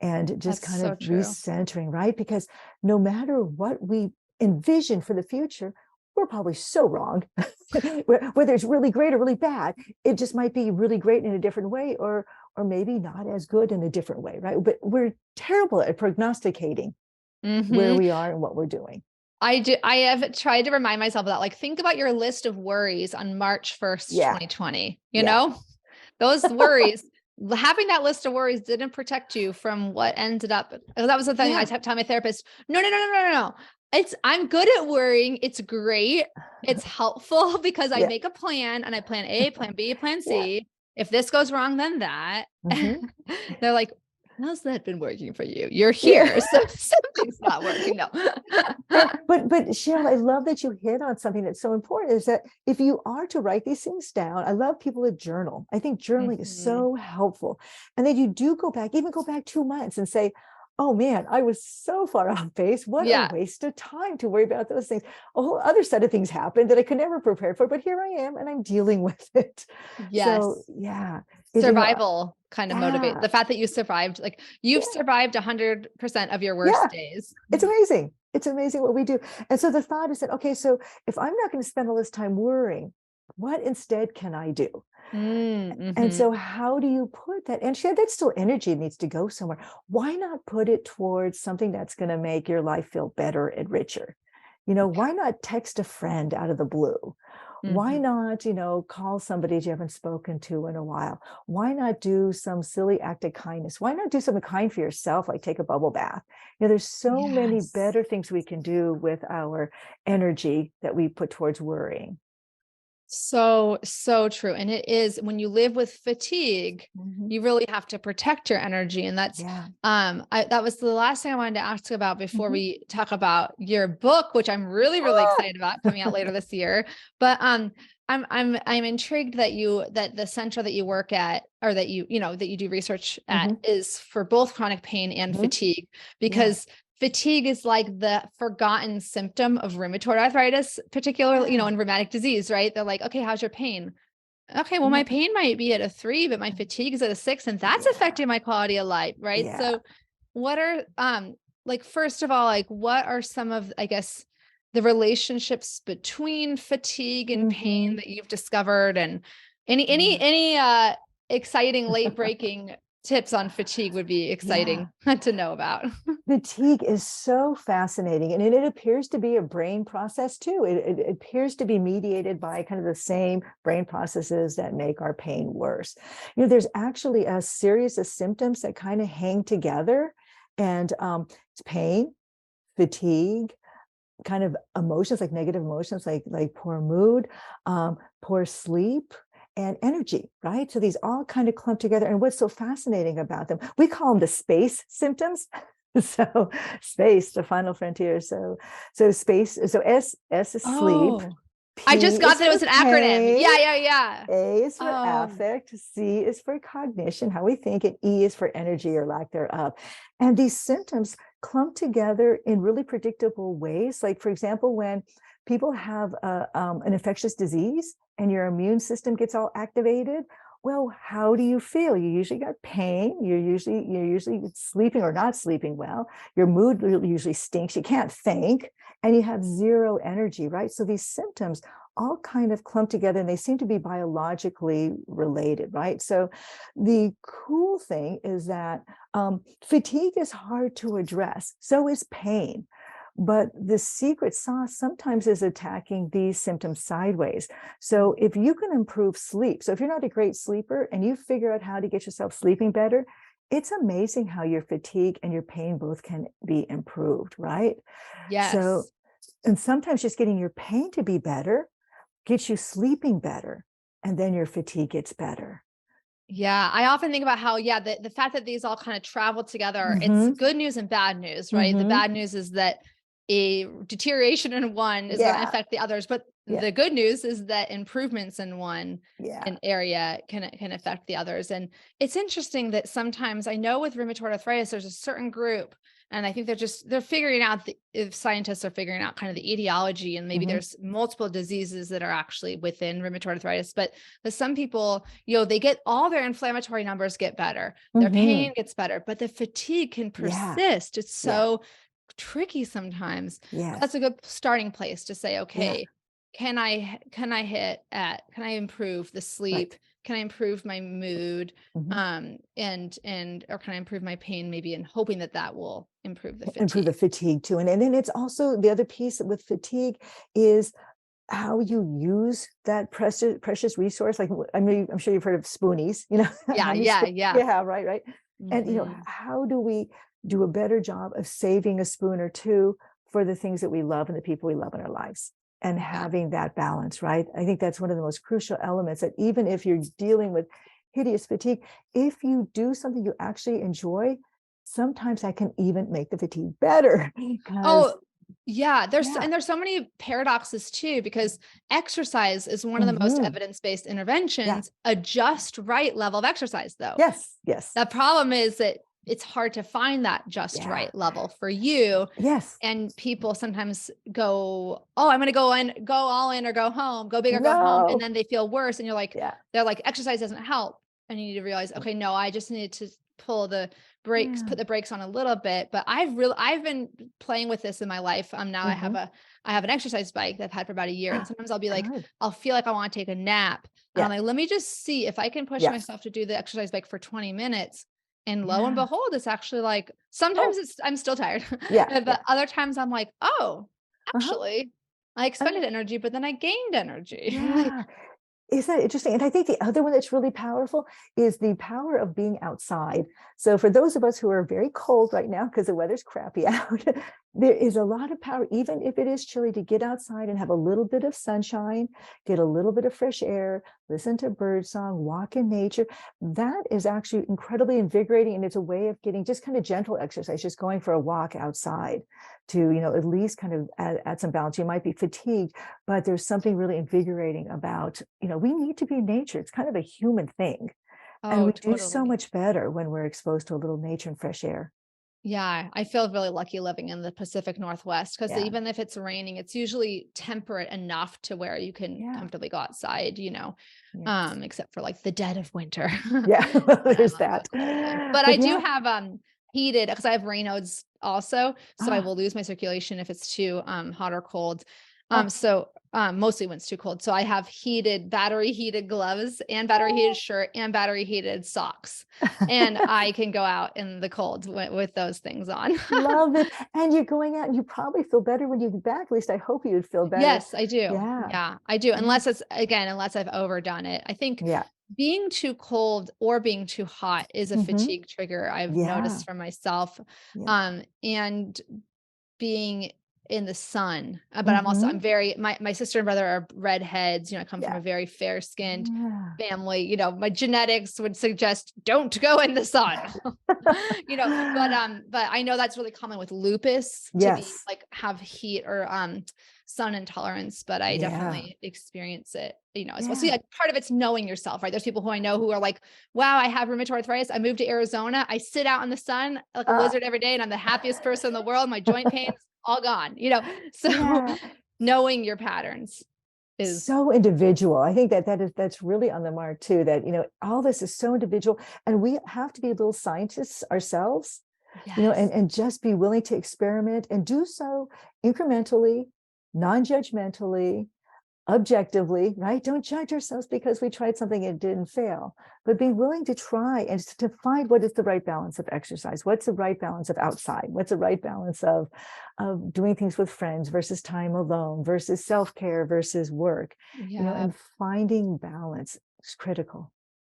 And just that's kind so of true. recentering, right? Because no matter what we envision for the future, we're probably so wrong. Whether it's really great or really bad, it just might be really great in a different way, or maybe not as good in a different way, right? But we're terrible at prognosticating where Hmm. we are and what we're doing. I have tried to remind myself of that. Like, think about your list of worries on March 1st, Yeah, 2020, yeah, those worries, having that list of worries didn't protect you from what ended up. That was the thing I yeah. kept telling my therapist. No, no, no, no, no, no, no. I'm good at worrying. It's great. It's helpful because I Yeah, make a plan and I plan A, plan B, plan yeah. C. If this goes wrong, then that. Mhm. They're like, how's that been working for you? You're Yeah. here. So something's not working. No. But Cheryl, I love that you hit on something that's so important, is that if you are to write these things down, I love people that journal. I think journaling is Mhm. so helpful. And then you do go back, even go back 2 months and say, oh man, I was so far off base. What a Yeah. waste of time to worry about those things. A whole other set of things happened that I could never prepare for, but here I am and I'm dealing with it. So Yes. yeah, Survival kind of motivate yeah, the fact that you survived, like you've yeah, survived 100% of your worst yeah. days. It's amazing. It's amazing what we do. And so the thought is that, okay, so if I'm not going to spend all this time worrying, what instead can I do? And Mm-hmm. so how do you put that? And Shed, that's still energy, needs to go somewhere. Why not put it towards something that's going to make your life feel better and richer? Why not text a friend out of the blue? Why Mm-hmm. not, call somebody you haven't spoken to in a while? Why not do some silly act of kindness? Why not do something kind for yourself, like take a bubble bath? There's so many Yes. better things we can do with our energy that we put towards worrying. So, so true. And it is, when you live with fatigue, Mhm. you really have to protect your energy. And that's, Yeah. that was the last thing I wanted to ask about before Mhm. we talk about your book, which I'm really, really Ah! excited about, coming out later this year. But, I'm intrigued that the center that you work at, or that you do research at, Mhm. is for both chronic pain and Mhm. fatigue, Yeah. because fatigue is like the forgotten symptom of rheumatoid arthritis, particularly, in rheumatic disease, right? They're like, okay, how's your pain? Okay, well, my Yeah. pain might be at a 3, but my fatigue is at a 6, and that's Yeah. affecting my quality of life, right? Yeah. So what are, like, first of all, like, what are some of, I guess, the relationships between fatigue and pain Mhm. that you've discovered, and Yeah. any exciting late breaking tips on fatigue would be Yeah. exciting to know about. Fatigue is so fascinating, and it appears to be a brain process too. It appears to be mediated by kind of the same brain processes that make our pain worse. There's actually a series of symptoms that kind of hang together, and it's pain, fatigue, kind of emotions like negative emotions, like poor mood, poor sleep, and energy, right? So these all kind of clump together. And what's so fascinating about them, we call them the space symptoms. So space, the final frontier. So space. So S is sleep. Oh, I just P got is that it for was an acronym. pain. Yeah, yeah, yeah. A is for Oh, affect, C is for cognition, how we think, and E is for energy or lack thereof. And these symptoms clump together in really predictable ways. Like, for example, when people have an infectious disease and your immune system gets all activated, well, how do you feel? You usually got pain. You're usually sleeping or not sleeping well. Your mood usually stinks. You can't think, and you have zero energy, right? So these symptoms all kind of clump together, and they seem to be biologically related, right? So the cool thing is that fatigue is hard to address. So is pain. But the secret sauce sometimes is attacking these symptoms sideways. So if you can improve sleep, so if you're not a great sleeper and you figure out how to get yourself sleeping better, it's amazing how your fatigue and your pain both can be improved, right? So, yes. and sometimes just getting your pain to be better gets you sleeping better, and then your fatigue gets better. Yeah, I often think about how, yeah, the fact that these all kind of travel together, it's Mm-hmm. good news and bad news, right? The Mm-hmm. bad news is that a deterioration in one is going to Yeah. affect the others, but Yeah. the good news is that improvements in one Yeah. an area can affect the others. And it's interesting that sometimes I know with rheumatoid arthritis, there's a certain group, and I think they're figuring out if scientists are figuring out kind of the etiology, and maybe Mm-hmm. there's multiple diseases that are actually within rheumatoid arthritis, but some people, they get all their inflammatory numbers get better, their Mm-hmm. pain gets better, but the fatigue can Yeah. persist. It's Yeah. so tricky sometimes. That's Yes. a good starting place to say, Yeah. okay, can I improve the sleep? Right. Can I improve my mood? Mm-hmm. And or can I improve my pain, maybe, and hoping that that will improve the And for the fatigue. fatigue too. And then it's also the other piece with fatigue is how you use that precious resource. Like, I mean, I'm sure you've heard of spoonies, how Yeah, many yeah, spoons yeah. you have, right? And, Mhm. how do we do a better job of saving a spoon or two for the things that we love and the people we love in our lives, and Yeah. having that balance, right? I think that's one of the most crucial elements, that even if you're dealing with hideous fatigue, if you do something you actually enjoy, sometimes that can even make the fatigue better because Oh, yeah, yeah. there's so many paradoxes too, because exercise is one of the most Hmm. evidence-based Yeah. interventions, a just right level of exercise though. Yes. Yes. The problem is that it's hard to find that just Yeah. right level for you. Yes. And people sometimes go, oh, I'm going to go all in or go home, go big or go home. And No. then they feel worse. And Yeah. they're like, exercise doesn't help. And you need to realize, okay, no, I just need to pull the brakes, Yeah. put the brakes on a little bit. But I've been playing with this in my life. Now Hmm. I have an exercise bike that I've had for about a year. And sometimes I'll be like, Good. I'll feel like I want to take a nap. And I'm Yeah. like, let me just see if I can push Yes. myself to do the exercise bike for 20 minutes. And lo and Yeah. behold, it's actually like, sometimes Oh, I'm still tired, yeah. Yeah. but other times I'm like, oh, Uh-huh. actually, I Uh, expended energy, but then I gained energy. Like, yeah. Is that interesting? And I think the other one that's really powerful is the power of being outside. So for those of us who are very cold right now because the weather's crappy out, there is a lot of power, even if it is chilly, to get outside and have a little bit of sunshine, get a little bit of fresh air, listen to birdsong, walk in nature. That is actually incredibly invigorating. And it's a way of getting just kind of gentle exercise, just going for a walk outside to, at least kind of add some balance. You might be fatigued, but there's something really invigorating about, we need to be in nature. It's kind of a human thing. And oh, we do so totally. much better when we're exposed to a little nature and fresh air. Yeah, I feel really lucky living in the Pacific Northwest because Yeah. even if it's raining, it's usually temperate enough to where you can Yeah. comfortably go outside, Yes. except for like the dead of winter. Yeah. When I There's love those that. cold ones. But I But do yeah. have heated because I have Raynaud's also, so I Ah, will lose my circulation if it's too hot or cold. oh, Mostly when it's too cold. So I have battery heated gloves and battery heated shirt and battery heated socks. And I can go out in the cold with those things on. love it. And you're going out and you probably feel better when you get back. At least I hope you'd feel better. Yes, I do. Yeah. Yeah, I do. Yeah. Unless I've overdone it. I think Yeah. being too cold or being too hot is a Hmm. fatigue trigger I've Yeah. noticed for myself. Yeah. And being in the sun, but I'm Hmm. very my sister and brother are redheads, I come from Yeah. a very fair-skinned Yeah. family, my genetics would suggest don't go in the sun. But I know that's really common with lupus to be Yes. like have heat or sun intolerance, but I Yeah. definitely experience it, as well. So Yeah. yeah, part of it's knowing yourself, right? There's people who I know who are like, wow, I have rheumatoid arthritis. I moved to Arizona. I sit out in the sun like a Uh, lizard every day and I'm the happiest person in the world. My joint pains all gone. So yeah. knowing your patterns is So individual. I think that's really on the mark too, that, all this is so individual and we have to be little scientists ourselves, yes. and just be willing to experiment and do so incrementally, non-judgmentally, objectively, right? Don't judge ourselves because we tried something and it didn't fail, but be willing to try and to find what is the right balance of exercise, what's the right balance of outside, what's the right balance of doing things with friends versus time alone versus self-care versus work, Yeah. and finding balance is critical.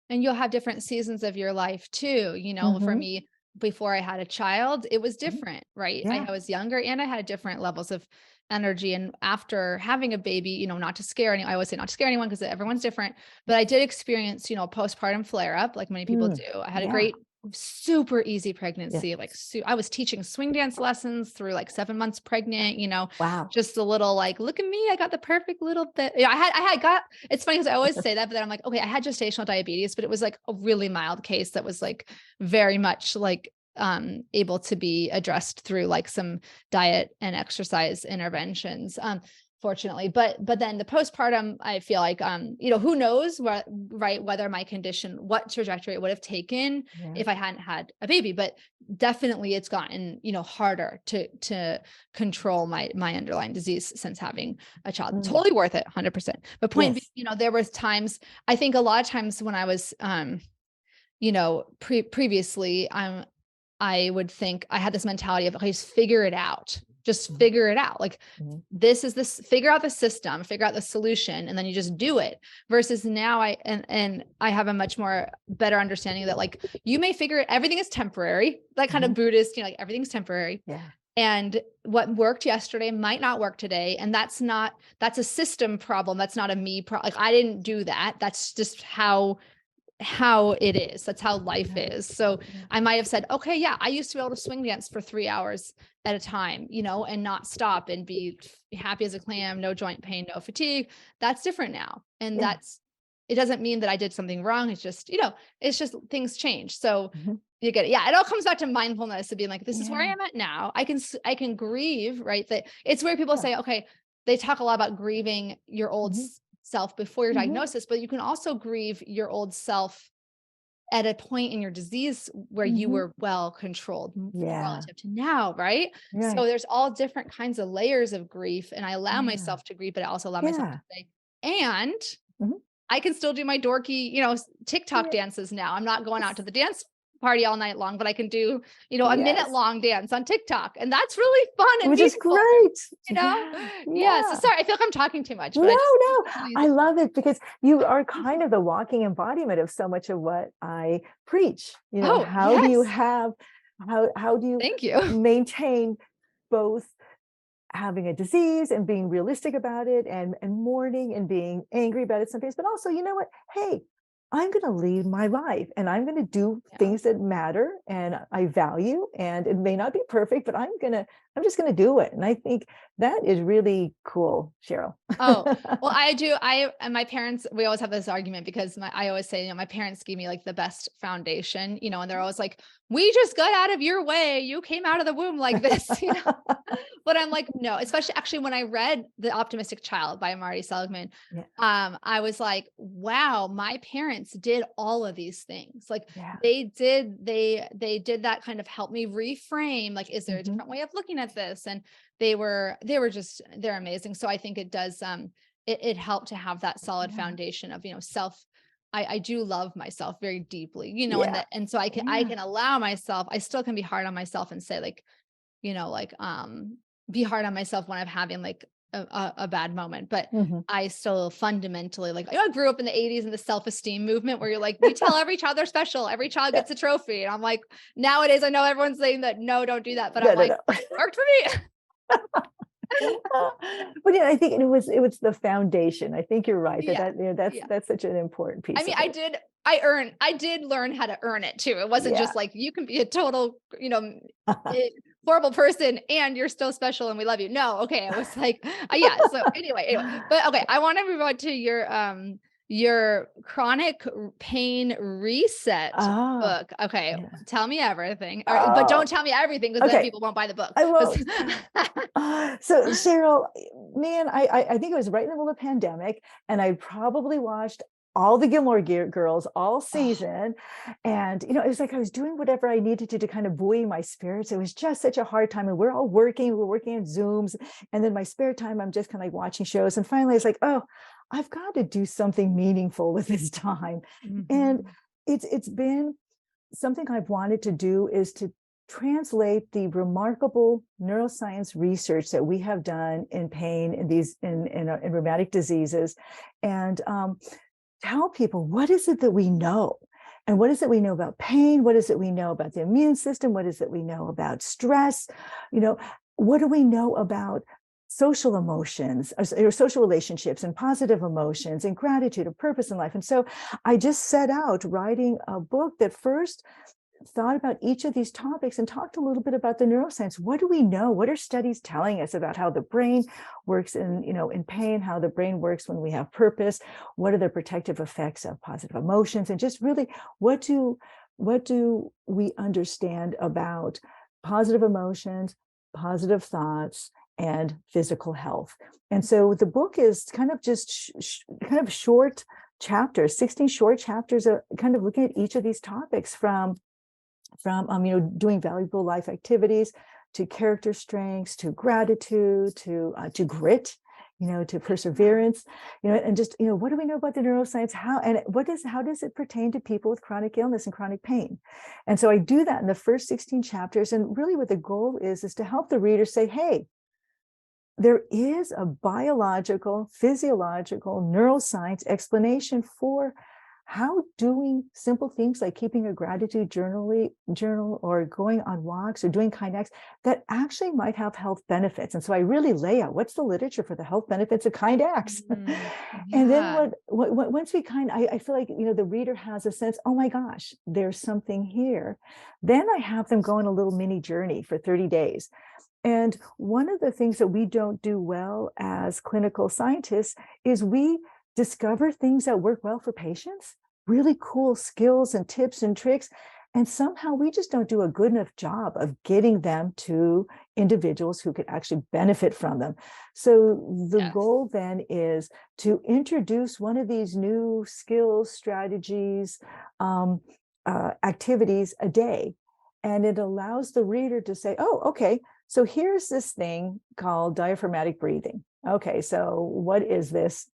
And you'll have different seasons of your life too. For Hmm. me, before I had a child, it was Hmm. different, right? Yeah. I was younger and I had different levels of energy. And after having a baby, not to scare I always say not to scare anyone because everyone's different, but I did experience, postpartum flare up like many people Mm. do. I had a Yeah. great, super easy Yeah. pregnancy. Like, I was teaching swing dance lessons through like 7 months pregnant, Wow. just a little like, look at me, I got the perfect little bit. It's funny because I always say that, but then I'm like, okay, I had gestational diabetes, but it was like a really mild case that was like very much like able to be addressed through like some diet and exercise interventions. Fortunately, but then the postpartum, I feel like who knows what, right, whether my condition, what trajectory it would have taken Yeah. if I hadn't had a baby, but definitely it's gotten harder to control my underlying disease since having a child. Mm. Totally worth it, 100%. But point being, Yes. there was times, I think a lot of times when I was previously, I would think I had this mentality of, okay, just figure it out. Just Mhm. figure it out. Like Mhm. figure out the system, figure out the solution, and then you just do it. Versus now and I have a much more better understanding that like you may figure it, everything is temporary, that kind of Mhm. Buddhist, like everything's temporary. Yeah. And what worked yesterday might not work today. And that's a system problem. That's not a me problem. Like I didn't do that. That's just how it is. That's how life Yeah. is. So Yeah. I might have said, okay, yeah, I used to be able to swing dance for 3 hours at a time, and not stop and be happy as a clam, no joint pain, no fatigue. That's different now. And Yeah. it doesn't mean that I did something wrong. It's just things change. So Mhm. you get it. Yeah. It all comes back to mindfulness of being like, this is where I Yeah. am at now. I can grieve, right? That it's where people Yeah. say, okay, they talk a lot about grieving your old Mhm. self before your Mhm. diagnosis, but you can also grieve your old self at a point in your disease where you Mhm. were well controlled Yeah. relative to now, right? So Right. there's all different kinds of layers of grief, and I allow Yeah. myself to grieve, but I also allow myself to Yeah. say, and Mhm. I can still do my dorky, TikTok Yeah. dances now. I'm not going out to the dance party all night long, but I can do, a minute Yes. long dance on TikTok. And that's really fun and Which is meaningful, great. you know? Yeah. Yeah. So Yeah. sorry, I feel like I'm talking too much, No, but I just no. really I love it because you are kind of the walking embodiment of so much of what I preach. oh, How do you yes. have how do you Thank you. maintain both having a disease and being realistic about it and mourning and being angry about it some days, but also, you know what? Hey, I'm going to lead my life and I'm going to do Yeah. things that matter and I value. And it may not be perfect, but I'm going to I'm just going to do it. And I think that is really cool, Cheryl. Oh, well, I do. And my parents, we always have this argument because I always say, my parents gave me like the best foundation, and they're always like, we just got out of your way. You came out of the womb like this. But I'm like, no, especially actually when I read The Optimistic Child by Marty Seligman, Yeah. I was like, wow, my parents did all of these things. Like Yeah. they did that kind of help me reframe, like, is there a different way of looking at this? And they're amazing. So I think it does, it helped to have that solid foundation of, I do love myself very deeply, and so I can allow myself, I still can be hard on myself and say like, be hard on myself when I'm having like a bad moment, but I still fundamentally like, I grew up in the 80s in the self-esteem movement where you're like, we tell every child they're special, every child gets a trophy. And I'm like, nowadays, I know everyone's saying that, no, don't do that. But I'm like, it worked for me. But I think it was the foundation. I think you're right that's such an important piece. I mean, I did learn how to earn it too. It wasn't just like, you can be a total, horrible person and you're still special and we love you. No. Okay. It was like, yeah. So anyway, but okay. I want to move on to your chronic pain reset book. Okay. Yeah. Tell me everything, but don't tell me everything because then people won't buy the book. I won't. So Cheryl, man, I think it was right in the middle of the pandemic and I probably watched all the Gilmore Girls all season. And, it was like I was doing whatever I needed to kind of buoy my spirits. It was just such a hard time. And we're working in Zooms. And then my spare time, I'm just kind of like watching shows. And finally, it's like, oh, I've got to do something meaningful with this time. And it's been something I've wanted to do is to translate the remarkable neuroscience research that we have done in pain in rheumatic diseases and tell people what is it that we know and what is it we know about pain, what is it we know about the immune system, what is it we know about stress, what do we know about social emotions or social relationships and positive emotions and gratitude or purpose in life. And so I just set out writing a book that first thought about each of these topics and talked a little bit about the neuroscience. What do we know? What are studies telling us about how the brain works in pain, how the brain works when we have purpose? What are the protective effects of positive emotions? And just really, what do we understand about positive emotions, positive thoughts, and physical health? And so the book is kind of just kind of short chapters, 16 short chapters, kind of looking at each of these topics from doing valuable life activities to character strengths, to gratitude, to grit, to perseverance, and just, what do we know about the neuroscience? How does it pertain to people with chronic illness and chronic pain? And so I do that in the first 16 chapters. And really what the goal is to help the reader say, hey, there is a biological, physiological, neuroscience explanation for how doing simple things like keeping a gratitude journal or going on walks or doing kind acts that actually might have health benefits. And so I really lay out what's the literature for the health benefits of kind acts. And then once we I feel like, the reader has a sense, oh my gosh, there's something here. Then I have them go on a little mini journey for 30 days. And one of the things that we don't do well as clinical scientists is we discover things that work well for patients, really cool skills and tips and tricks. And somehow we just don't do a good enough job of getting them to individuals who could actually benefit from them. So the goal then is to introduce one of these new skills, strategies, activities a day. And it allows the reader to say, oh, okay, so here's this thing called diaphragmatic breathing. Okay, so what is this?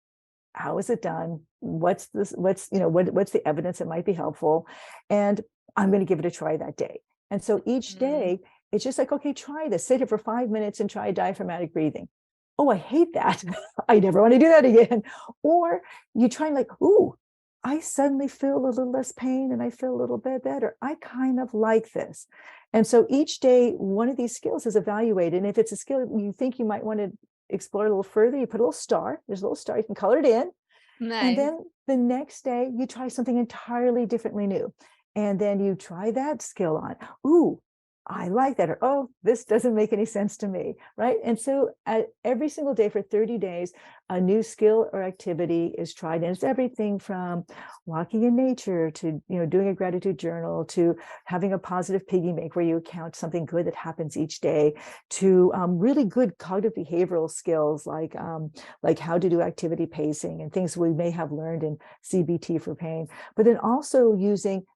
How is it done? What's this? What's the evidence that might be helpful? And I'm going to give it a try that day. And so each day, it's just like, okay, try this. Sit here for 5 minutes and try diaphragmatic breathing. Oh, I hate that. I never want to do that again. Or you try like, ooh, I suddenly feel a little less pain and I feel a little bit better. I kind of like this. And so each day, one of these skills is evaluated. And if it's a skill you think you might want to explore a little further, you put a little star. There's a little star. You can color it in. Nice. And then the next day, you try something entirely differently new. And then you try that skill on. Ooh, I like that, or oh, this doesn't make any sense to me, right? And so every single day for 30 days, a new skill or activity is tried. And it's everything from walking in nature to, doing a gratitude journal, to having a positive piggy bank where you count something good that happens each day, to really good cognitive behavioral skills like how to do activity pacing and things we may have learned in CBT for pain, but then also using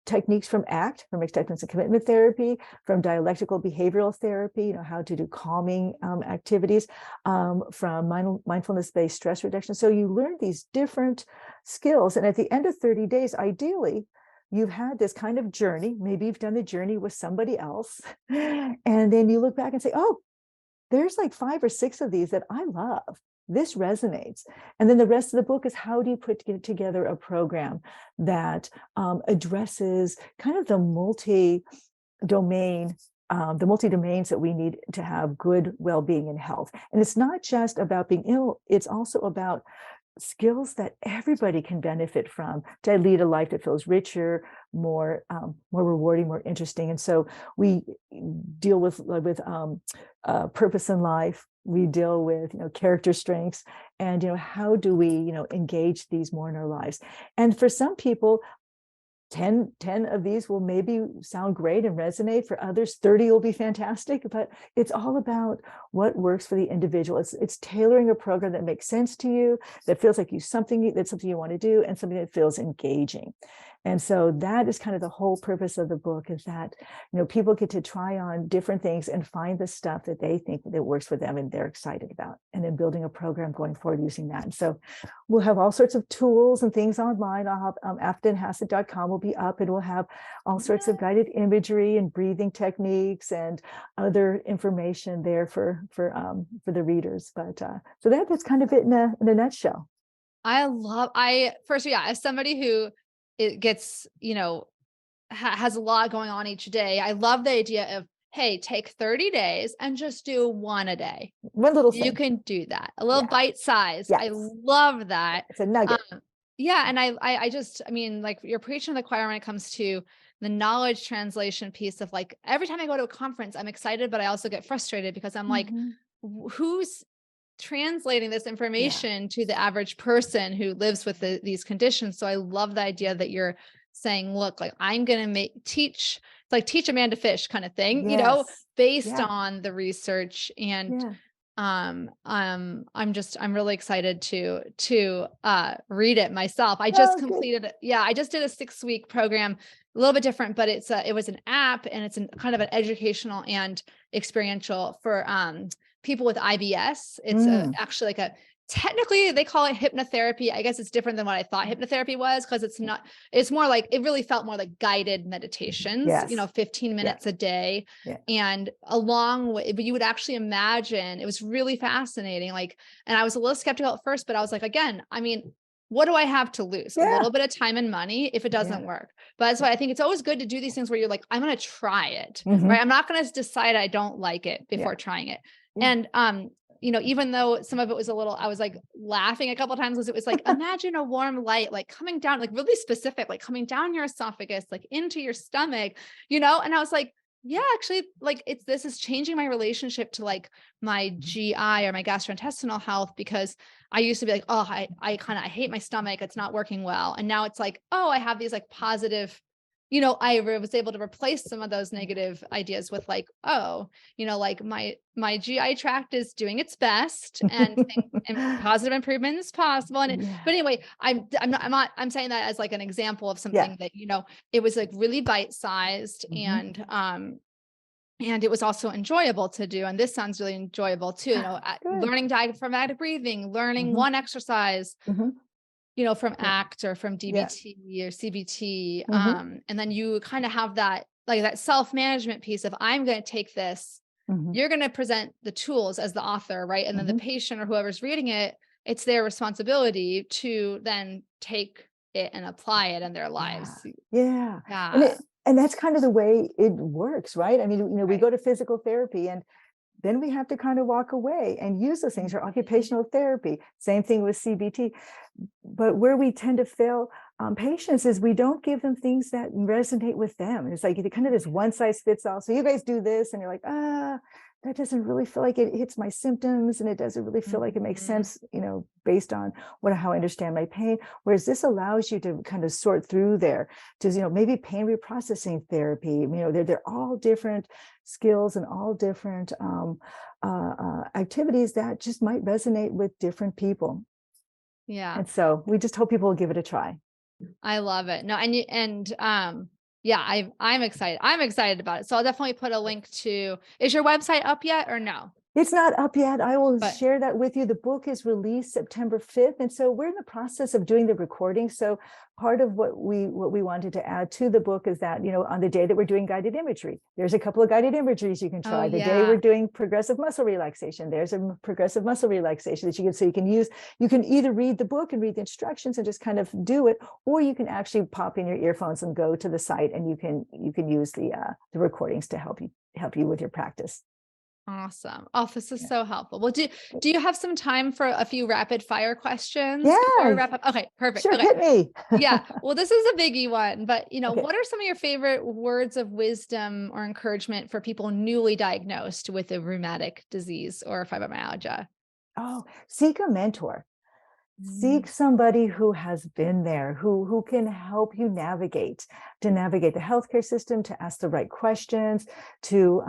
techniques from ACT, from acceptance and commitment therapy, from dialectical behavioral therapy, how to do calming activities, from mindfulness-based stress reduction. So you learn these different skills. And at the end of 30 days, ideally, you've had this kind of journey. Maybe you've done the journey with somebody else. And then you look back and say, oh, there's like 5 or 6 of these that I love. This resonates. And then the rest of the book is how do you put together a program that addresses kind of the multi-domains that we need to have good well-being and health. And it's not just about being ill, it's also about skills that everybody can benefit from to lead a life that feels richer, more rewarding, more interesting. And so we deal with purpose in life. We deal with character strengths, and how do we engage these more in our lives. And for some people, 10 of these will maybe sound great and resonate. For others, 30 will be fantastic, but it's all about what works for the individual. It's tailoring a program that makes sense to you, that feels like something you want to do, and something that feels engaging. And so that is kind of the whole purpose of the book, is that people get to try on different things and find the stuff that they think that works for them and they're excited about, and then building a program going forward using that. And so we'll have all sorts of tools and things online. I'll have aftonhassett.com will be up, and we'll have all sorts of guided imagery and breathing techniques and other information there for the readers. But so that's kind of it in a nutshell. As somebody who it gets, has a lot going on each day, I love the idea of, hey, take 30 days and just do one a day. One little thing. You can do that. A little bite size. Yes. I love that. It's a nugget. Yeah. And I mean, like, you're preaching to the choir when it comes to the knowledge translation piece of, like, every time I go to a conference, I'm excited, but I also get frustrated because I'm like, who's translating this information to the average person who lives with these conditions? So I love the idea that you're saying, look, like, I'm going to teach a man to fish kind of thing, based on the research. And I'm really excited to read it myself. I just completed I just did a 6-week program, a little bit different, but it was an app, and it's kind of an educational and experiential for people with IBS. It's actually technically they call it hypnotherapy. I guess it's different than what I thought hypnotherapy was, because it's more like, it really felt more like guided meditations, 15 minutes a day. And but you would actually imagine, it was really fascinating. And I was a little skeptical at first, but I was like, again, I mean, what do I have to lose? A little bit of time and money if it doesn't work. But that's why I think it's always good to do these things where you're like, I'm going to try it, right? I'm not going to decide I don't like it before trying it. And, even though some of it was I was like laughing a couple of times, because it was like, imagine a warm light, like coming down, like really specific, like coming down your esophagus, like into your stomach, and I was like, yeah, actually, like, this is changing my relationship to, like, my GI or my gastrointestinal health, because I used to be like, oh, I hate my stomach, it's not working well. And now it's like, oh, I have these like positive, I was able to replace some of those negative ideas with, like, oh, like, my GI tract is doing its best, and positive improvement is possible. But anyway, I'm saying that as like an example of something that, it was like really bite-sized, and it was also enjoyable to do. And this sounds really enjoyable too, learning diaphragmatic breathing, learning one exercise, from ACT or from DBT or CBT. And then you kind of have that, like, that self-management piece of, I'm going to take this, you're going to present the tools as the author, right? And then the patient or whoever's reading it, it's their responsibility to then take it and apply it in their lives. And that's kind of the way it works, right? I mean, we go to physical therapy, and then we have to kind of walk away and use those things, or occupational therapy, same thing with CBT. But where we tend to fail patients is we don't give them things that resonate with them. It's like kind of this one size fits all. So you guys do this, and you're like, that doesn't really feel like it hits my symptoms, and it doesn't really feel like it makes sense, based on how I understand my pain. Whereas this allows you to kind of sort through there to, maybe pain reprocessing therapy. They're all different skills and all different activities that just might resonate with different people. Yeah. And so we just hope people will give it a try. I love it. No, yeah, I'm excited. I'm excited about it. So I'll definitely put a link to, is your website up yet or no? It's not up yet. I will But share that with you. The book is released September 5th. And so we're in the process of doing the recording. So part of what we wanted to add to the book is that, on the day that we're doing guided imagery, there's a couple of guided imageries you can try. The day we're doing progressive muscle relaxation, there's a progressive muscle relaxation that you can either read the book and read the instructions and just kind of do it, or you can actually pop in your earphones and go to the site, and you can use the recordings to help you with your practice. awesome. Oh, this is so helpful. Well, do you have some time for a few rapid fire questions Yeah. before we wrap up? Okay, perfect. Sure, Okay. hit me. Yeah. Well, this is a biggie one, but Okay. what are some of your favorite words of wisdom or encouragement for people newly diagnosed with a rheumatic disease or fibromyalgia? Oh, seek a mentor. Seek somebody who has been there, who can help you navigate the healthcare system, to ask the right questions, to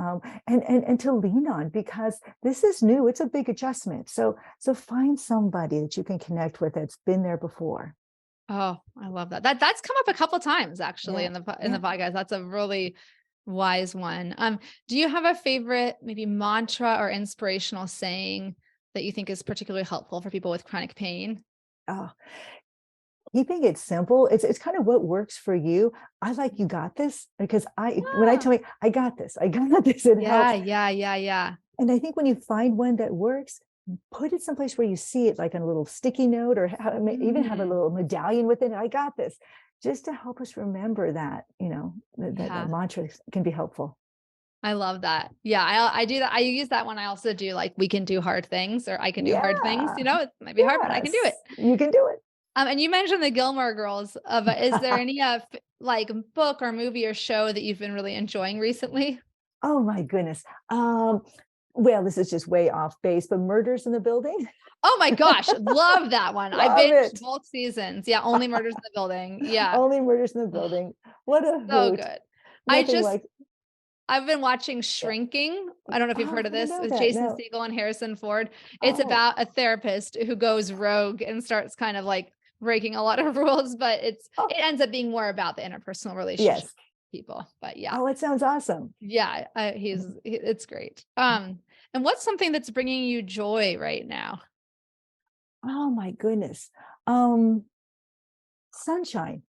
and to lean on, because this is new. It's a big adjustment. So find somebody that you can connect with that's been there before. Oh, I love that. That's come up a couple times actually Yeah, in the yeah. podcast. That's a really wise one. Do you have a favorite maybe mantra or inspirational saying that you think is particularly helpful for people with chronic pain? Oh, keeping it simple. It's kind of what works for you. I like, you got this, because when I Ah, tell me I got this, it yeah, helps. yeah. And I think when you find one that works, put it someplace where you see it, like on a little sticky note, or even have a Mm, little medallion with it. I got this, just to help us remember that, that yeah. mantra can be helpful. I love that. Yeah, I do that. I use that when I also do like we can do hard things or I can do hard things. Yeah. It might be hard, but I can do it. Yes. You can do it. And you mentioned the Gilmore Girls. Is there any like book or movie or show that you've been really enjoying recently? Oh my goodness. Well, this is just way off base, but Murders in the Building. Oh my gosh, love that one. I Love binged it. both seasons. Yeah, Only Murders in the Building. Yeah, Only Murders in the Building. What a so hoot. good. I Nothing just like, I've been watching yeah. Shrinking. I don't know if you've Oh, heard of I don't this know with that. Jason No. Segel and Harrison Ford. It's Oh, about a therapist who goes rogue and starts kind of like breaking a lot of rules, but it oh, ends up being more about the interpersonal relationship yes. with people. But yeah, Oh, it sounds awesome. yeah, it's great. And what's something that's bringing you joy right now? Oh my goodness. Um, Sunshine.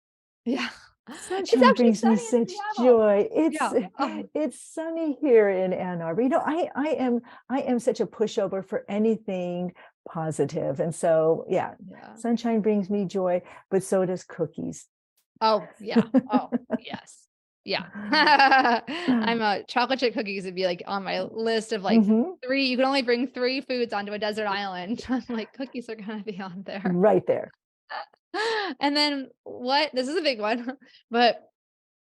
Yeah, it's Sunshine actually brings me sunny in such Seattle. joy. Yeah. Oh, It's sunny here in Ann Arbor. I am such a pushover for anything positive. And so, yeah, yeah. sunshine brings me joy, but so does cookies. Oh, yeah. Oh, yes. Yeah. I'm a chocolate chip cookies would be like on my list of like Hmm. three. You can only bring three foods onto a desert island. I'm like, cookies are gonna be on there. Right there. And then this is a big one, but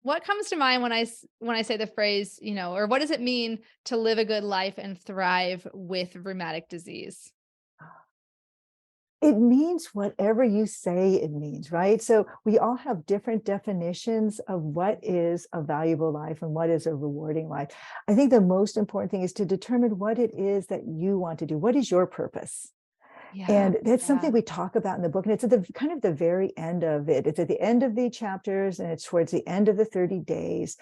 what comes to mind when I say the phrase, or what does it mean to live a good life and thrive with rheumatic disease? It means whatever you say it means, right? So we all have different definitions of what is a valuable life and what is a rewarding life. I think the most important thing is to determine what it is that you want to do. What is your purpose? Yeah. And that's something Yeah. we talk about in the book. And it's at the kind of the very end of it. It's at the end of the chapters, and it's towards the end of the 30 days.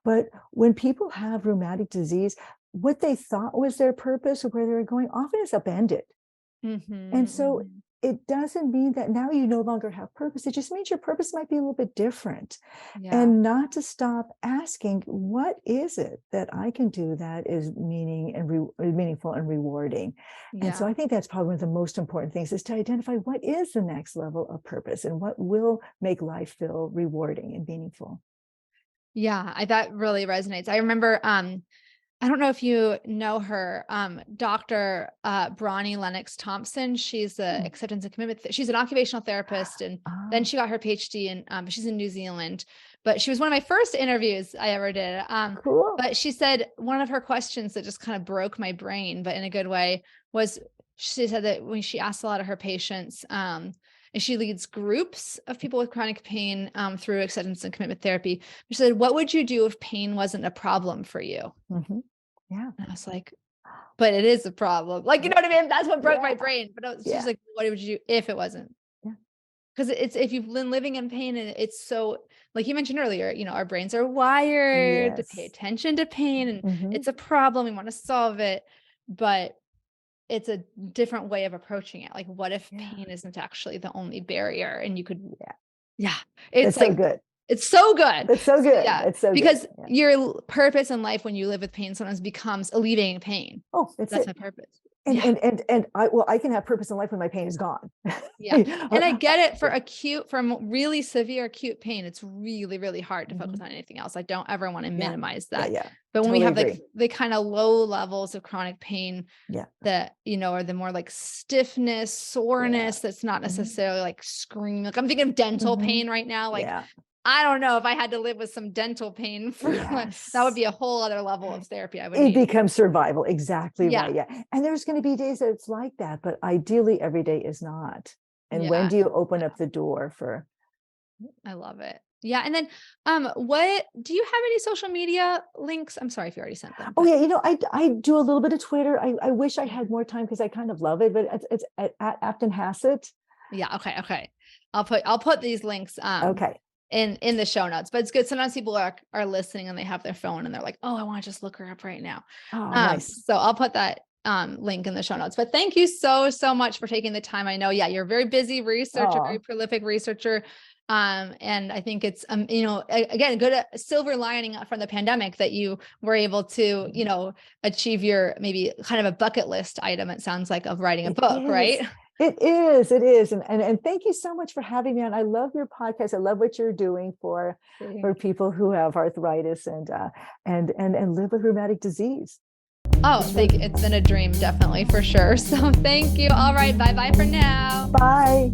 But when people have rheumatic disease, what they thought was their purpose or where they were going often is upended. And so Mm-hmm. it doesn't mean that now you no longer have purpose. It just means your purpose might be a little bit different. Yeah. And not to stop asking, what is it that I can do that is meaningful and rewarding? And so Yeah. I think that's probably one of the most important things, is to identify what is the next level of purpose and what will make life feel rewarding and meaningful. Yeah. That really resonates. I remember, I don't know if you know her, Dr. Bronnie Lennox Thompson. She's a Hmm. acceptance and commitment. She's an occupational therapist, and then Ah, she got her PhD, and she's in New Zealand. But she was one of my first interviews I ever did. cool. But she said one of her questions that just kind of broke my brain, but in a good way, was she said that when she asked a lot of her patients, and she leads groups of people with chronic pain through acceptance and commitment therapy. She said, "What would you do if pain wasn't a problem for you?" Hmm. Yeah. And I was like, but it is a problem. Like, you know what I mean? That's what broke my Yeah. brain. But she's Yeah. like, what would you do if it wasn't? Yeah. Because it's if you've been living in pain and it's so, like you mentioned earlier, our brains are wired to pay Yes. attention to pain, and Hmm. it's a problem. We want to solve it, but it's a different way of approaching it. Like, what if Yeah. pain isn't actually the only barrier? And you could, Yeah. yeah, it's That's so like, good. it's so good. That's so So, good. yeah, That's so good. because Yeah. your purpose in life when you live with pain sometimes becomes alleviating pain. Oh, that's That's it. my purpose. And Yeah. I can have purpose in life when my pain is gone. Yeah. And I get it, Yeah. from really severe acute pain, it's really, really hard to focus Mhm. on anything else. I don't ever want to Yeah. minimize Yeah. that. Yeah. But when we Totally have like agree. the kind of low levels of chronic pain Yeah. that, are the more like stiffness, Yeah. soreness, that's not Mhm. necessarily like screaming. Like I'm thinking of dental Mhm. pain right now. Like, Yeah. I don't know if I had to live with some dental pain for like, that would Yes. be a whole other level of therapy I would It need. becomes survival. Exactly Yeah. right. Yeah. And there's going to be days that it's like that, but ideally every day is not. And when Yeah. do you open up the door for? I love it. Yeah. And then, what do you have any social media links? I'm sorry if you already sent them, Oh but yeah, I do a little bit of Twitter. I wish I yeah. had more time because I kind of love it, but it's at Afton Hassett. Yeah. Okay. Okay. I'll put these links, Okay. in the show notes, but it's good. Sometimes people are listening and they have their phone and they're like, oh, I want to just look her up right now. Oh, nice. So I'll put that, link in the show notes, but thank you so, so much for taking the time. I know, yeah, you're a very busy researcher, very Oh, prolific researcher. And I think it's, again, good silver lining from the pandemic that you were able to, achieve your maybe kind of a bucket list item, it sounds like, of writing a it book, is. right? It is. It is. And thank you so much for having me on. I love your podcast. I love what you're doing for people who have arthritis and live with rheumatic disease. Oh, It's thank really you. It's been a dream, definitely, for sure. So thank you. All right. Bye bye for now. bye.